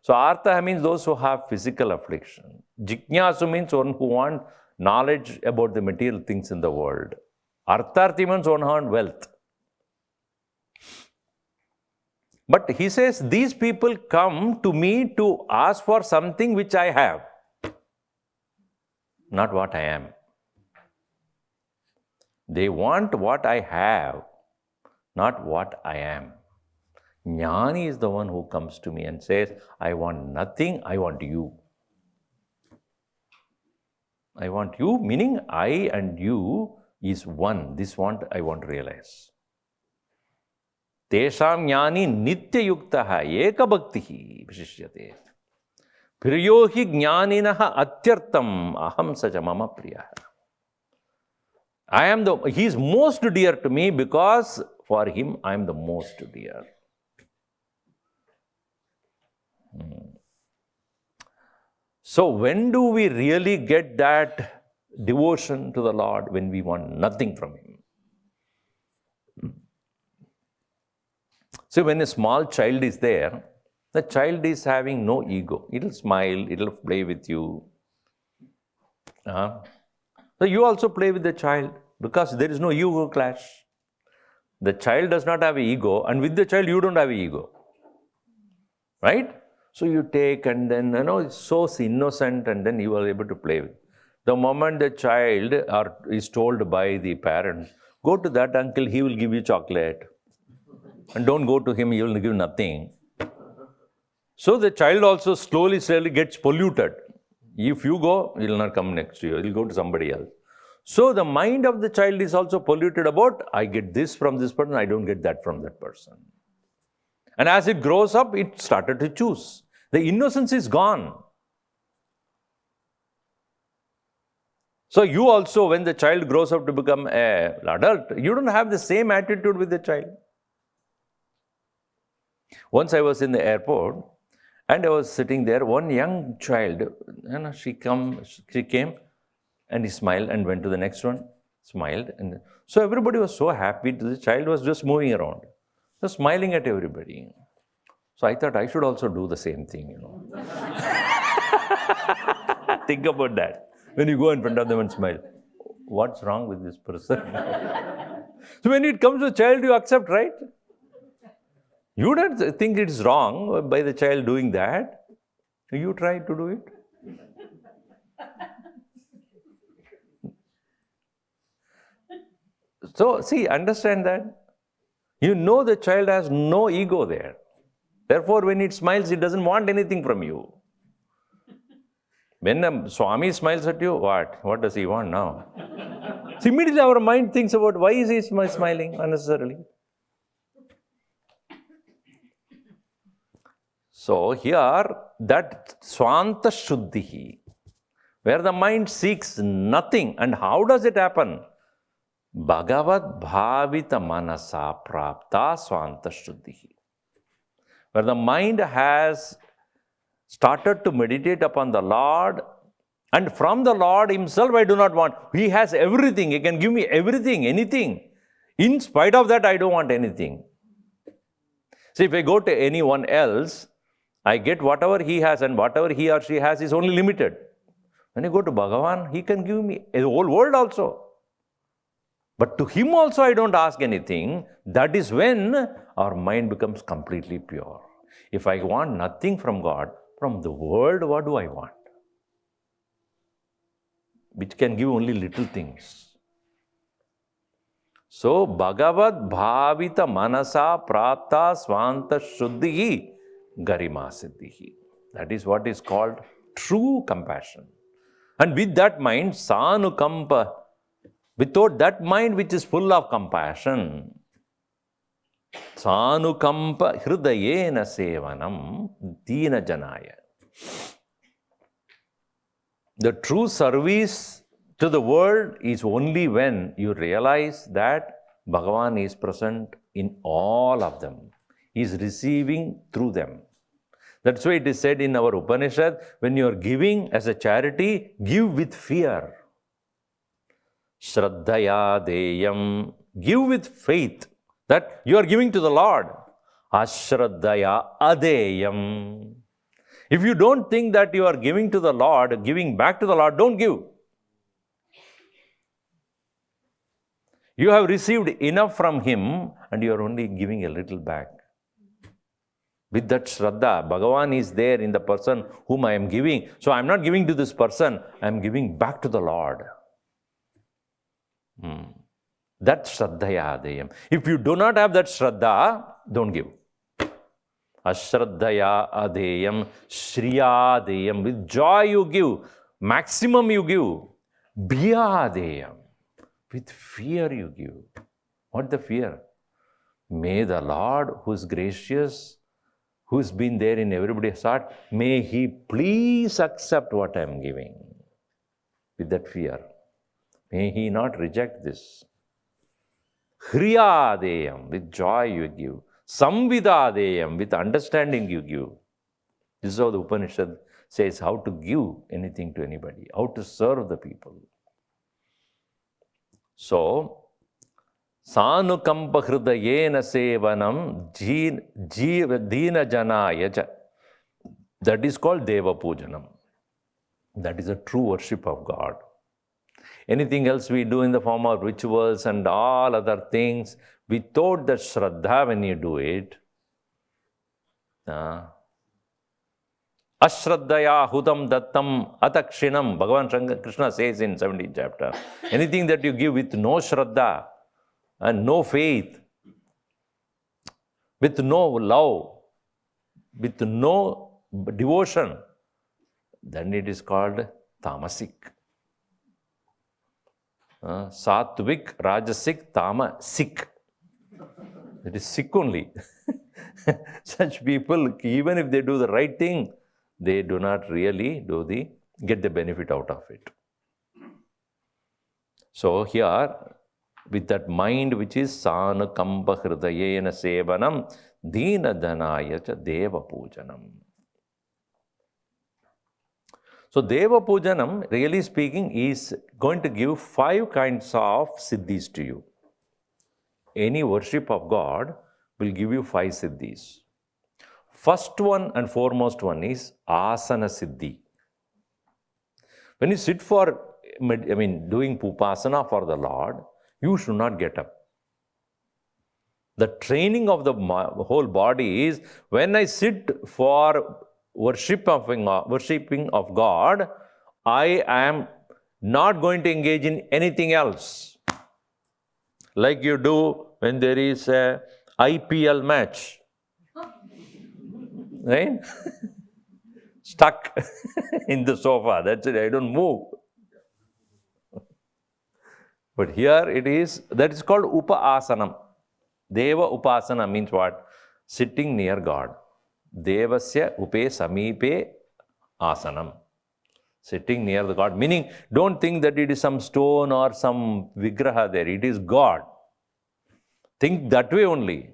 So, Artha means those who have physical affliction. Jignasu means one who want knowledge about the material things in the world. Artharthi means one who want wealth. But he says, these people come to me to ask for something which I have, not what I am. They want what I have, not what I am. Jnani is the one who comes to me and says, I want nothing, I want you. I want you, meaning I and you is one. This want I want to realize. Tesham jnani nitya yuktaha ekabhaktihi vishishyate. Priyohi jnaninaha atyartam aham saja mama priyaha. He is most dear to me because for him I am the most dear. So when do we really get that devotion to the Lord? When we want nothing from Him. So when a small child is there, the child is having no ego. It will smile, it will play with you. So you also play with the child. because there is no ego clash. The child does not have an ego, and with the child you don't have an ego. Right? So you take, and then, it's so innocent, and then you are able to play with. The moment the child is told by the parents, go to that uncle, he will give you chocolate. And don't go to him, he will give nothing. So the child also slowly gets polluted. If you go, he will not come next to you, he will go to somebody else. So the mind of the child is also polluted about, I get this from this person, I don't get that from that person. And as it grows up, it started to choose. The innocence is gone. So you also, when the child grows up to become an adult, you don't have the same attitude with the child. Once I was in the airport, and I was sitting there, one young child, she came, and he smiled and went to the next one, smiled. And so everybody was so happy. The child was just moving around, just smiling at everybody. So I thought I should also do the same thing, Think about that. When you go in front of them and smile, what's wrong with this person? So when it comes to a child, you accept, right? You don't think it's wrong by the child doing that. You try to do it. So, see, understand that. You know the child has no ego there. Therefore, when it smiles, it doesn't want anything from you. When a Swami smiles at you, what? What does he want now? So immediately our mind thinks about, why is he smiling unnecessarily? So here, that Swanta Shuddhi, where the mind seeks nothing. And how does it happen? Bhagavad Bhavita Manasa Prapta Swanta Shuddhi. Where the mind has started to meditate upon the Lord, and from the Lord himself I do not want. He has everything. He can give me everything, anything. In spite of that, I don't want anything. See, if I go to anyone else, I get whatever he has, and whatever he or she has is only limited. When I go to Bhagavan, he can give me a whole world also. But to him also I don't ask anything. That is when our mind becomes completely pure. If I want nothing from God, from the world, what do I want? Which can give only little things. So, Bhagavad Bhavita Manasa Prata Swanta Shuddhi Garima Siddhi. That is what is called true compassion. And with that mind, Sanukampa, without that mind which is full of compassion, Sanukampa Hridayena Sevanam Dina Janaya. The true service to the world is only when you realize that Bhagavan is present in all of them. He is receiving through them. That's why it is said in our Upanishad, when you are giving as a charity, give with fear. Shraddhaya deyam. Give with faith that you are giving to the Lord. Ashraddhaya adeyam. If you don't think that you are giving to the Lord, giving back to the Lord, don't give. You have received enough from Him and you are only giving a little back. With that Shraddha, Bhagavan is there in the person whom I am giving. So I am not giving to this person, I am giving back to the Lord. That Shraddhaya Adeyam. If you do not have that Shraddha, don't give. Ashraddhaya Adeyam, Shriya Adeyam. With joy you give, maximum you give. Bhiya Adeyam. With fear you give. What the fear? May the Lord, who is gracious, who has been there in everybody's heart, may He please accept what I am giving. With that fear. May He not reject this. Hriyadeyam, with joy you give. Samvidadeyam, with understanding you give. This is how the Upanishad says how to give anything to anybody, how to serve the people. So, Sanukampa Hridayena Sevanam Dina Jnana Yajna. That is called Deva Pujanam. That is a true worship of God. Anything else we do in the form of rituals and all other things, without the Shraddha when you do it, Ashraddhaya hutam dattam atakshinam, Bhagavan Krishna says in 17th chapter. Anything that you give with no Shraddha and no faith, with no love, with no devotion, then it is called tamasic. Satvik, Rajasic, Tamasik. It is sick only. Such people, even if they do the right thing, they do not really get the benefit out of it. So here, with that mind which is Sanukamba Hridayena Sevanam, Dina Dhanaya cha Deva Pujanam. So Deva Pujanam, really speaking, is going to give 5 kinds of siddhis to you. Any worship of God will give you 5 siddhis. First one and foremost one is asana siddhi. When you sit for, doing upasana for the Lord, you should not get up. The training of the whole body is, when I sit for worshipping of God, I am not going to engage in anything else. Like you do when there is a IPL match. Right? Stuck in the sofa. That's it. I don't move. But here it is, that is called Upa-asanam. Deva Upasana means what? Sitting near God. Devasya upe samipe asanam. Sitting near the God. Meaning, don't think that it is some stone or some vigraha there. It is God. Think that way only.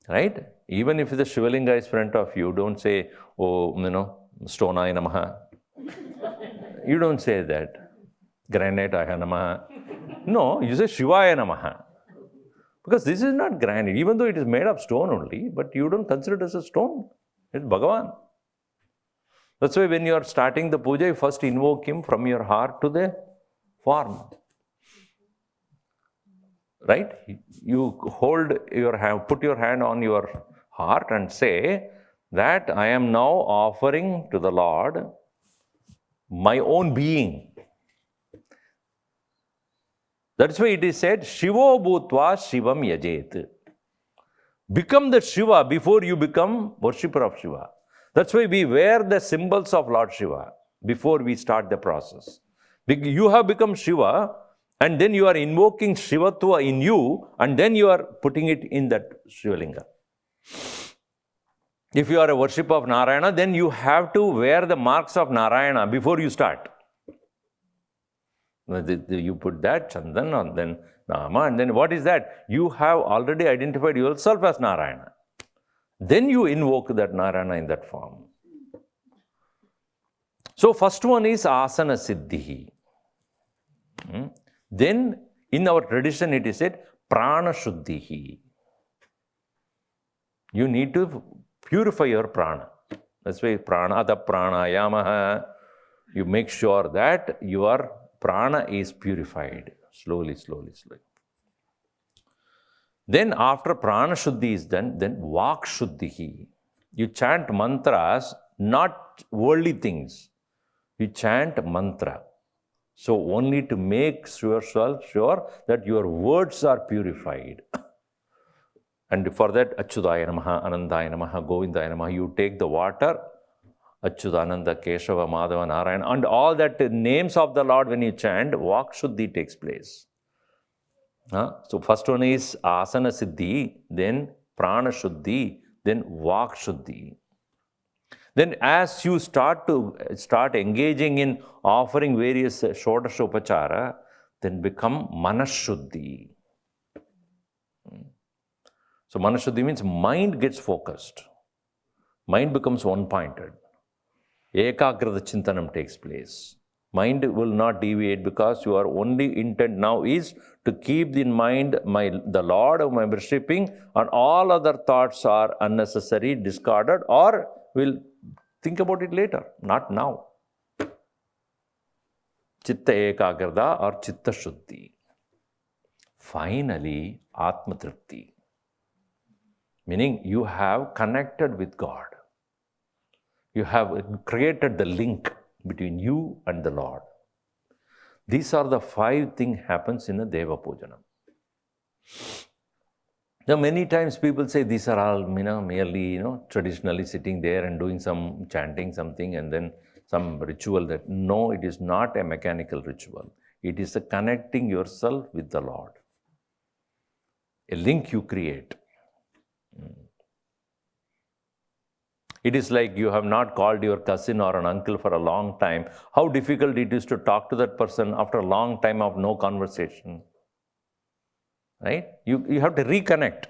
Right? Even if the Shivalinga is in front of you, don't say, oh, Stonaya Namaha. You don't say that. Granite Aya Namaha. No, you say Shivaya Namaha. Because this is not granite, even though it is made of stone only, but you don't consider it as a stone. It's Bhagavan. That's why when you are starting the puja, you first invoke him from your heart to the form. Right? You hold your hand, put your hand on your heart and say that I am now offering to the Lord my own being. That's why it is said, Shivo Bhutva Shivam Yajet. Become the Shiva before you become worshipper of Shiva. That's why we wear the symbols of Lord Shiva before we start the process. You have become Shiva, and then you are invoking Shivatva in you, and then you are putting it in that Shivalinga. If you are a worshipper of Narayana, then you have to wear the marks of Narayana before you start. You put that Chandan and then Nama, and then what is that? You have already identified yourself as Narayana. Then you invoke that Narayana in that form. So first one is Asana Siddhi. Then in our tradition it is said Prana Shuddhi. You need to purify your prana. That's why Prana Ata Pranayamaha. You make sure that your prana is purified. Slowly. Then after Prana Shuddhi is done, then Vak Shuddhi. You chant mantras, not worldly things. You chant mantra. So only to make yourself sure that your words are purified. And for that, Achyudaya Namaha, Anandaya Namaha, Govindaya Namaha, you take the water, Achyudananda, Keshava, Madhava, Narayana, and all that names of the Lord when you chant, Vak Shuddhi takes place. So first one is Asana Siddhi, then Prana Shuddhi, then Vak Shuddhi. Then as you start engaging in offering various Shodasha Upachara, then become Manas Shuddhi. So Manas Shuddhi means mind gets focused. Mind becomes one-pointed. Ekagrata Chintanam takes place. Mind will not deviate because your only intent now is to keep in mind the Lord of my worshipping, and all other thoughts are unnecessary, discarded, or will think about it later, not now. Chitta ekagrata or chitta shuddhi. Finally, Atma Tripti. Meaning you have connected with God. You have created the link between you and the Lord. These are the 5 things happens in a Deva Pujanam. Now, many times people say these are all, merely, traditionally sitting there and doing some chanting something and then some ritual that, no, it is not a mechanical ritual. It is a connecting yourself with the Lord. A link you create. It is like you have not called your cousin or an uncle for a long time. How difficult it is to talk to that person after a long time of no conversation. Right? You have to reconnect.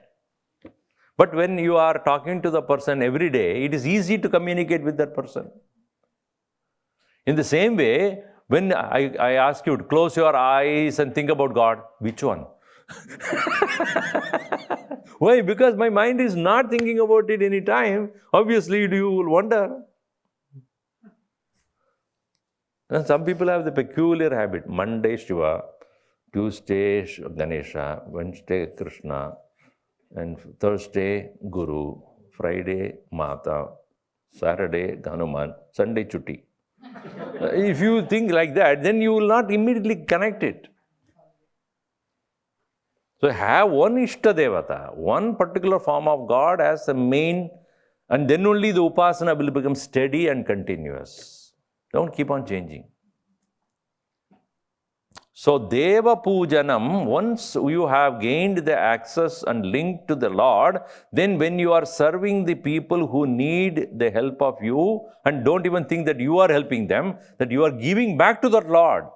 But when you are talking to the person every day, it is easy to communicate with that person. In the same way, when I ask you to close your eyes and think about God, which one? Why? Because my mind is not thinking about it any time. Obviously, you will wonder. And some people have the peculiar habit. Monday, Shiva. Tuesday, Ganesha. Wednesday, Krishna. And Thursday, Guru. Friday, Mata. Saturday, Hanuman. Sunday, Chutti. If you think like that, then you will not immediately connect it. So have one Ishta Devata, one particular form of God as the main, and then only the Upasana will become steady and continuous. Don't keep on changing. So Deva Pujanam, once you have gained the access and link to the Lord, then when you are serving the people who need the help of you, and don't even think that you are helping them, that you are giving back to the Lord.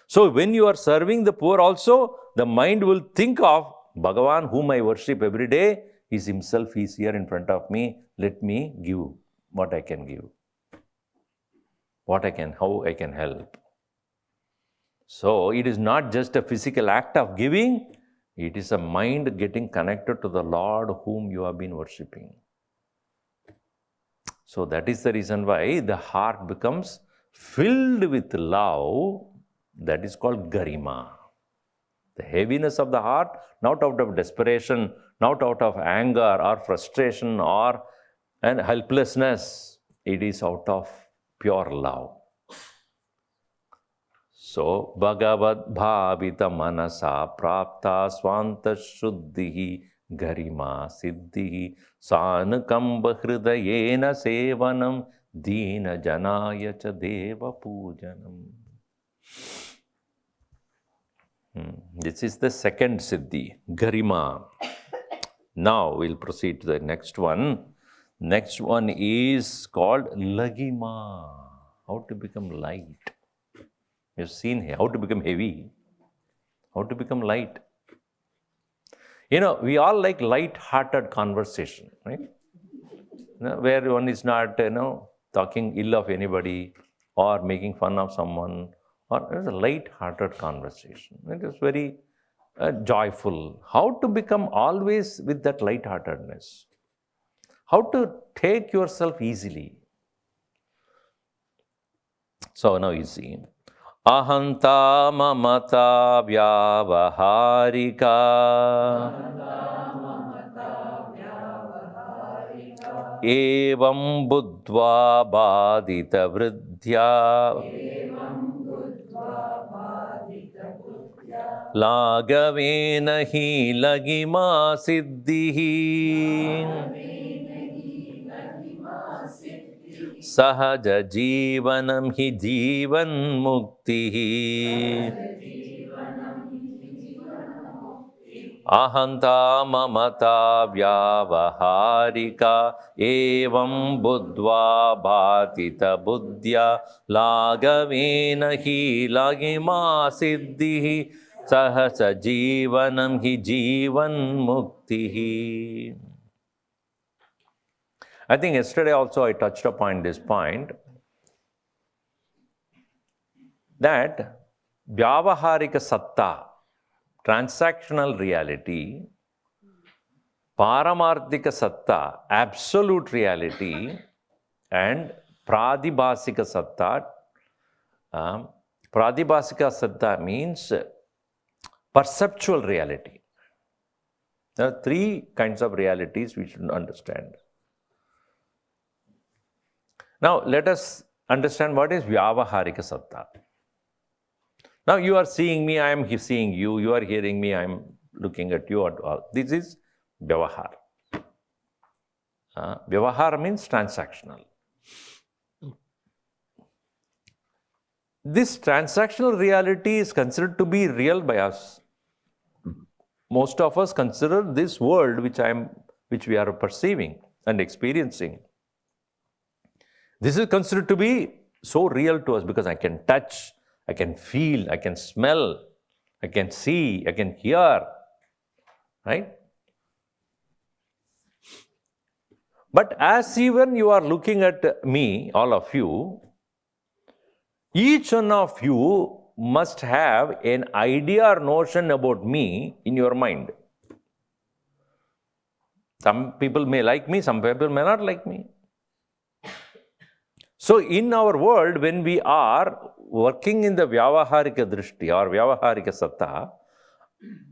So when you are serving the poor also, the mind will think of Bhagavan, whom I worship every day, is himself, he is here in front of me. Let me give what I can give. How I can help. So it is not just a physical act of giving, it is a mind getting connected to the Lord whom you have been worshipping. So that is the reason why the heart becomes filled with love. That is called Garima. The heaviness of the heart, not out of desperation, not out of anger or frustration and helplessness. It is out of pure love. So, Bhagavad Bhavita Manasa Prapta Swanta Shuddhihi Garima Siddhihi Sanukamba Hridayena Sevanam Dina Janaya Cha Deva Pujanam. This is the second siddhi, Garima. Now we'll proceed to the next one. Next one is called Lagima. How to become light. You've seen how to become heavy, how to become light. We all like light-hearted conversation, right? Where one is not, talking ill of anybody or making fun of someone. Or it is a light-hearted conversation. It is very joyful. How to become always with that light-heartedness? How to take yourself easily? So now you see, Ahanta mamata vyavaharika evam buddhva badita vridhya Lagavena hi lagima siddhihi Sahaja jivanam hi jivan muktihi Ahanta mamata vyavaharika evam buddhva bhatita buddhya lagavena hi lagima siddhihi sahasa jivanam hi jivan muktihi. I think yesterday also I touched upon this point that vyavaharika satta, transactional reality, paramarthika satta, absolute reality, and pradibhasika satta, Pradibhasika Satta means perceptual reality. There are three kinds of realities we should understand. Now, let us understand what is Vyavaharika Satta. Now, you are seeing me, I am seeing you. You are hearing me, I am looking at you. This is Vyavahar. Vyavahar means transactional. This transactional reality is considered to be real by us. Most of us consider this world which we are perceiving and experiencing. This is considered to be so real to us because I can touch, I can feel, I can smell, I can see, I can hear, right? But as even you are looking at me, all of you, each one of you must have an idea or notion about me in your mind. Some people may like me, some people may not like me. So in our world, when we are working in the Vyavaharika Drishti or Vyavaharika Satta,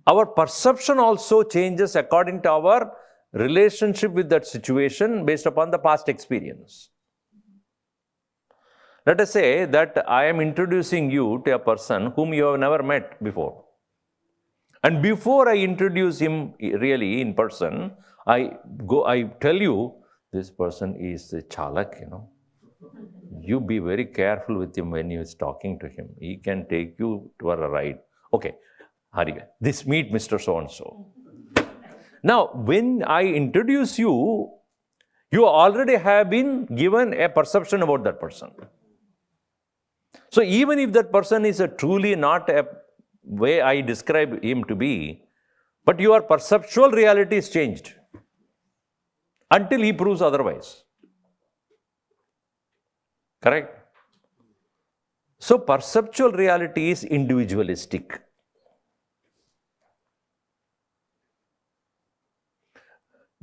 our perception also changes according to our relationship with that situation based upon the past experience. Let us say that I am introducing you to a person whom you have never met before. And before I introduce him really in person, I tell you, this person is a chalak, You be very careful with him when you is talking to him. He can take you for a ride. Okay, Hari, this meet Mr. So-and-so. Now, when I introduce you, you already have been given a perception about that person. So even if that person is truly not a way I describe him to be, but your perceptual reality is changed until he proves otherwise. Correct? So perceptual reality is individualistic.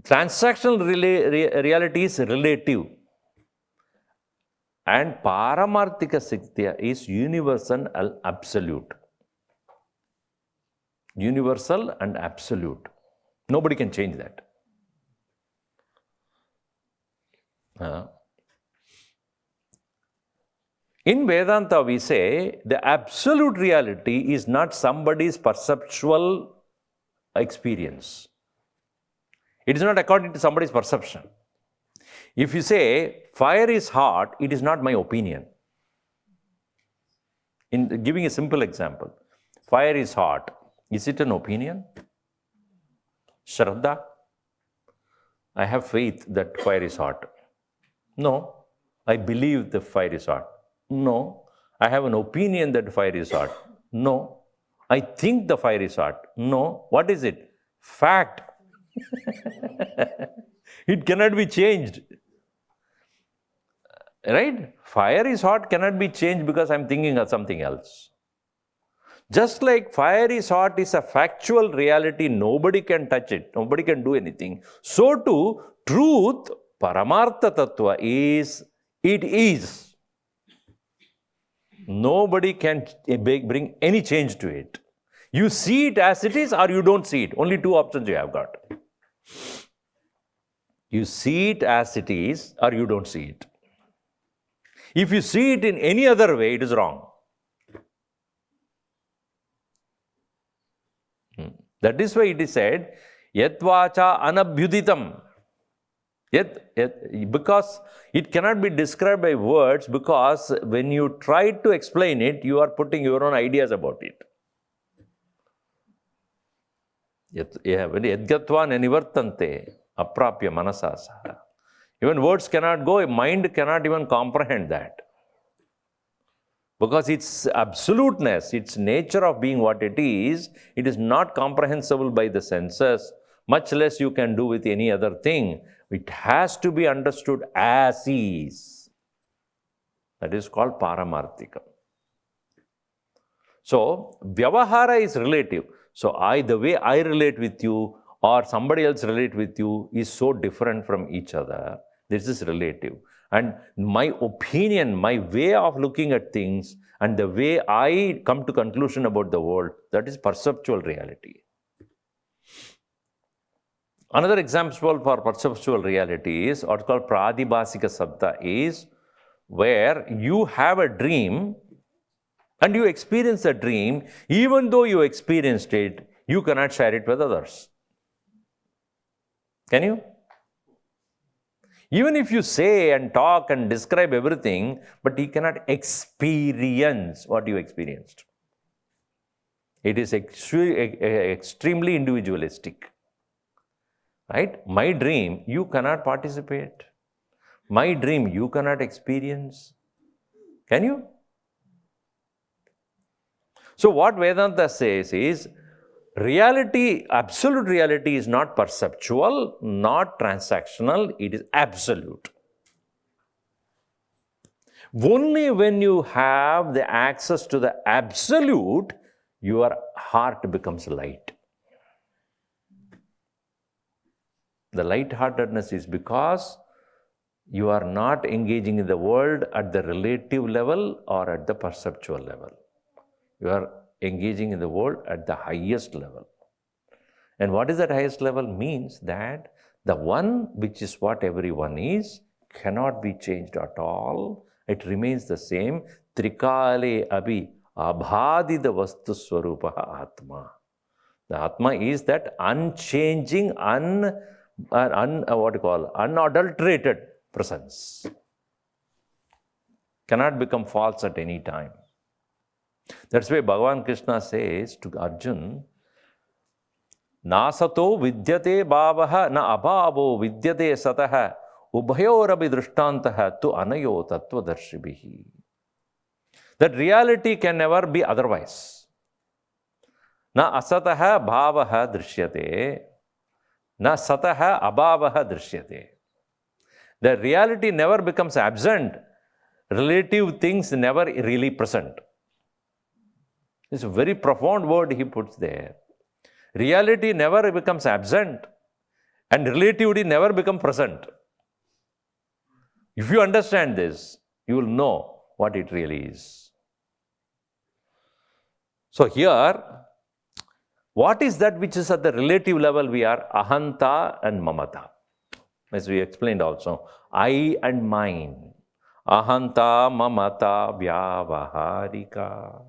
Transactional reality is relative. And Paramarthika Satya is universal and absolute. Universal and absolute. Nobody can change that. In Vedanta, we say the absolute reality is not somebody's perceptual experience. It is not according to somebody's perception. If you say fire is hot, it is not my opinion. In giving a simple example, fire is hot. Is it an opinion? Shraddha? I have faith that fire is hot. No. I believe the fire is hot. No. I have an opinion that fire is hot. No. I think the fire is hot. No. What is it? Fact. It cannot be changed. Right? Fire is hot cannot be changed because I am thinking of something else. Just like fire is hot is a factual reality, nobody can touch it, nobody can do anything. So too, truth, Paramartha Tattva is, it is. Nobody can bring any change to it. You see it as it is or you don't see it. Only two options you have got. You see it as it is or you don't see it. If you see it in any other way, it is wrong. That is why it is said, Yat vacha anabhyuditam. Because it cannot be described by words, because when you try to explain it, you are putting your own ideas about it. Yadgatva nanivartante aprapya manasasa. Even words cannot go, mind cannot even comprehend that. Because its absoluteness, its nature of being what it is not comprehensible by the senses, much less you can do with any other thing. It has to be understood as is. That is called Paramarthika. So, Vyavahara is relative. So, the way I relate with you or somebody else relate with you is so different from each other. This is relative. And my opinion, my way of looking at things, and the way I come to conclusion about the world, that is perceptual reality. Another example for perceptual reality is what's called pradibhasika satta, is where you have a dream and you experience a dream. Even though you experienced it, you cannot share it with others. Can you? Even if you say and talk and describe everything, but you cannot experience what you experienced. It is extremely individualistic. Right? My dream, you cannot participate. My dream, you cannot experience. Can you? So what Vedanta says is, reality, absolute reality is not perceptual, not transactional, it is absolute. Only when you have the access to the absolute, your heart becomes light. The lightheartedness is because you are not engaging in the world at the relative level or at the perceptual level. You are engaging in the world at the highest level. And what is that highest level? Means that the one, which is what everyone is, cannot be changed at all. It remains the same. Trikale abhi abhadida vastu swarupaha atma. The atma is that unchanging, unadulterated presence. Cannot become false at any time. That's why Bhagavan Krishna says to Arjun, Nasato vidyate bhavaha na abhavo vidyate sataha ubhayorabi drishtantaha tu anayo tattvadarshibhihi. That reality can never be otherwise. Na asataha bhavaha drishyate, na sataha abhavaha drishyate. The reality never becomes absent. Relative things never really present. It's a very profound word he puts there. Reality never becomes absent and relativity never becomes present. If you understand this, you will know what it really is. So here, what is that which is at the relative level? We are ahanta and mamata. As we explained also, I and mine. Ahanta mamata vyavaharika.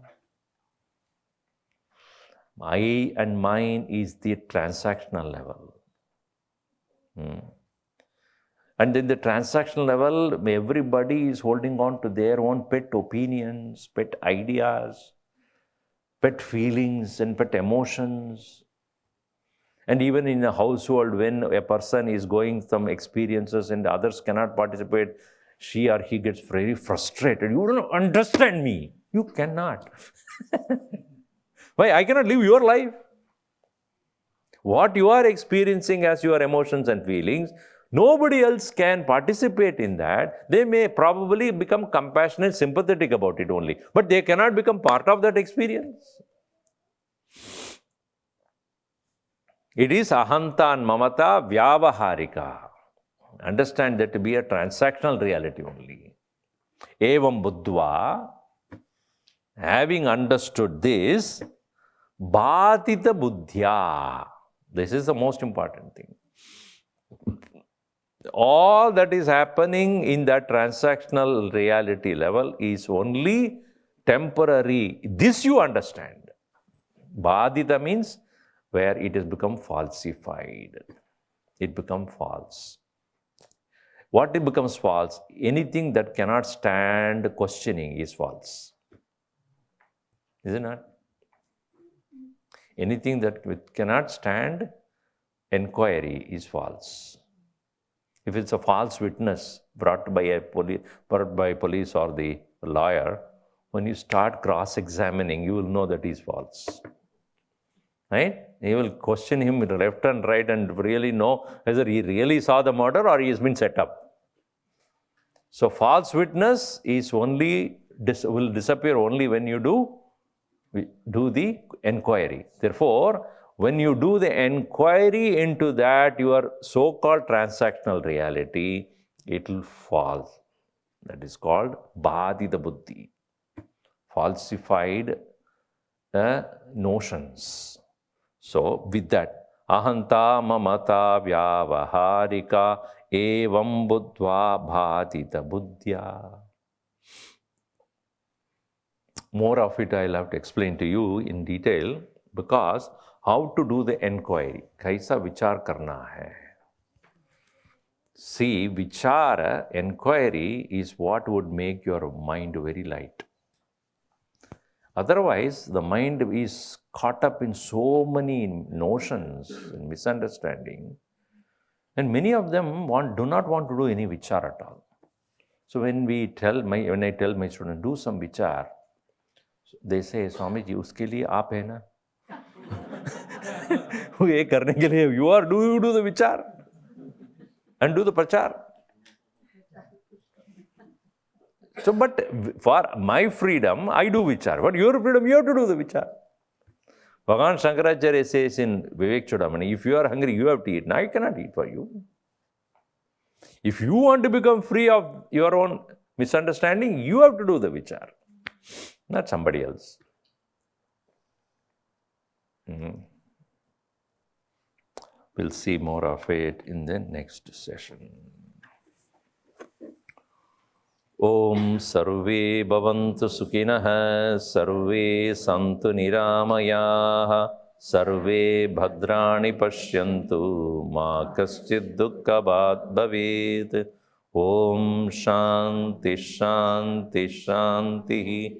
I and mine is the transactional level. And in the transactional level, everybody is holding on to their own pet opinions, pet ideas, pet feelings and pet emotions. And even in a household, when a person is going some experiences and others cannot participate, she or he gets very frustrated. You don't understand me. You cannot. Why? I cannot live your life. What you are experiencing as your emotions and feelings, nobody else can participate in that. They may probably become compassionate, sympathetic about it only, but they cannot become part of that experience. It is ahanta and mamata vyavaharika. Understand that to be a transactional reality only. Evam buddhva, having understood this, bhatita buddhya. This is the most important thing. All that is happening in that transactional reality level is only temporary. This you understand. Bhadita means where it has become falsified. It becomes false. What it becomes false? Anything that cannot stand questioning is false. Is it not? Anything that cannot stand inquiry is false. If it's a false witness brought by police or the lawyer, when you start cross-examining, you will know that he is false. Right? You will question him left and right and really know whether he really saw the murder or he has been set up. So false witness is only will disappear only when you do the enquiry. Therefore, when you do the enquiry into that, your so-called transactional reality, it will fall. That is called badita buddhi, falsified notions. So with that, ahanta mamata vyavaharika evam buddhva bhatita buddhya. More of it I'll have to explain to you in detail, because how to do the enquiry, kaisa vichar karna hai. See, vichara, enquiry is what would make your mind very light. Otherwise, the mind is caught up in so many notions and misunderstanding, and many of them do not want to do any vichar at all. So when I tell my students, do some vichar, they say, Swamiji, uske liye aap hai na? ये करने के लिए you do the vichar and do the prachar. So, but for my freedom, I do vichar. But your freedom, you have to do the vichar. Bhagavan Shankaracharya says in Vivek Chudamani, if you are hungry, you have to eat. Now I cannot eat for you. If you want to become free of your own misunderstanding, you have to do the vichar, not somebody else. We'll see more of it in the next session. Om sarve bhavantu sukhinah, sarve santu niramayah, sarve bhadrani pashyantu, ma kaschid dukkhabhat bhavet. Om shanti shanti shanti.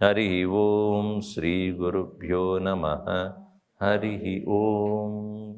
Hari Om Shri Gurubhyo Namaha. Hari Om.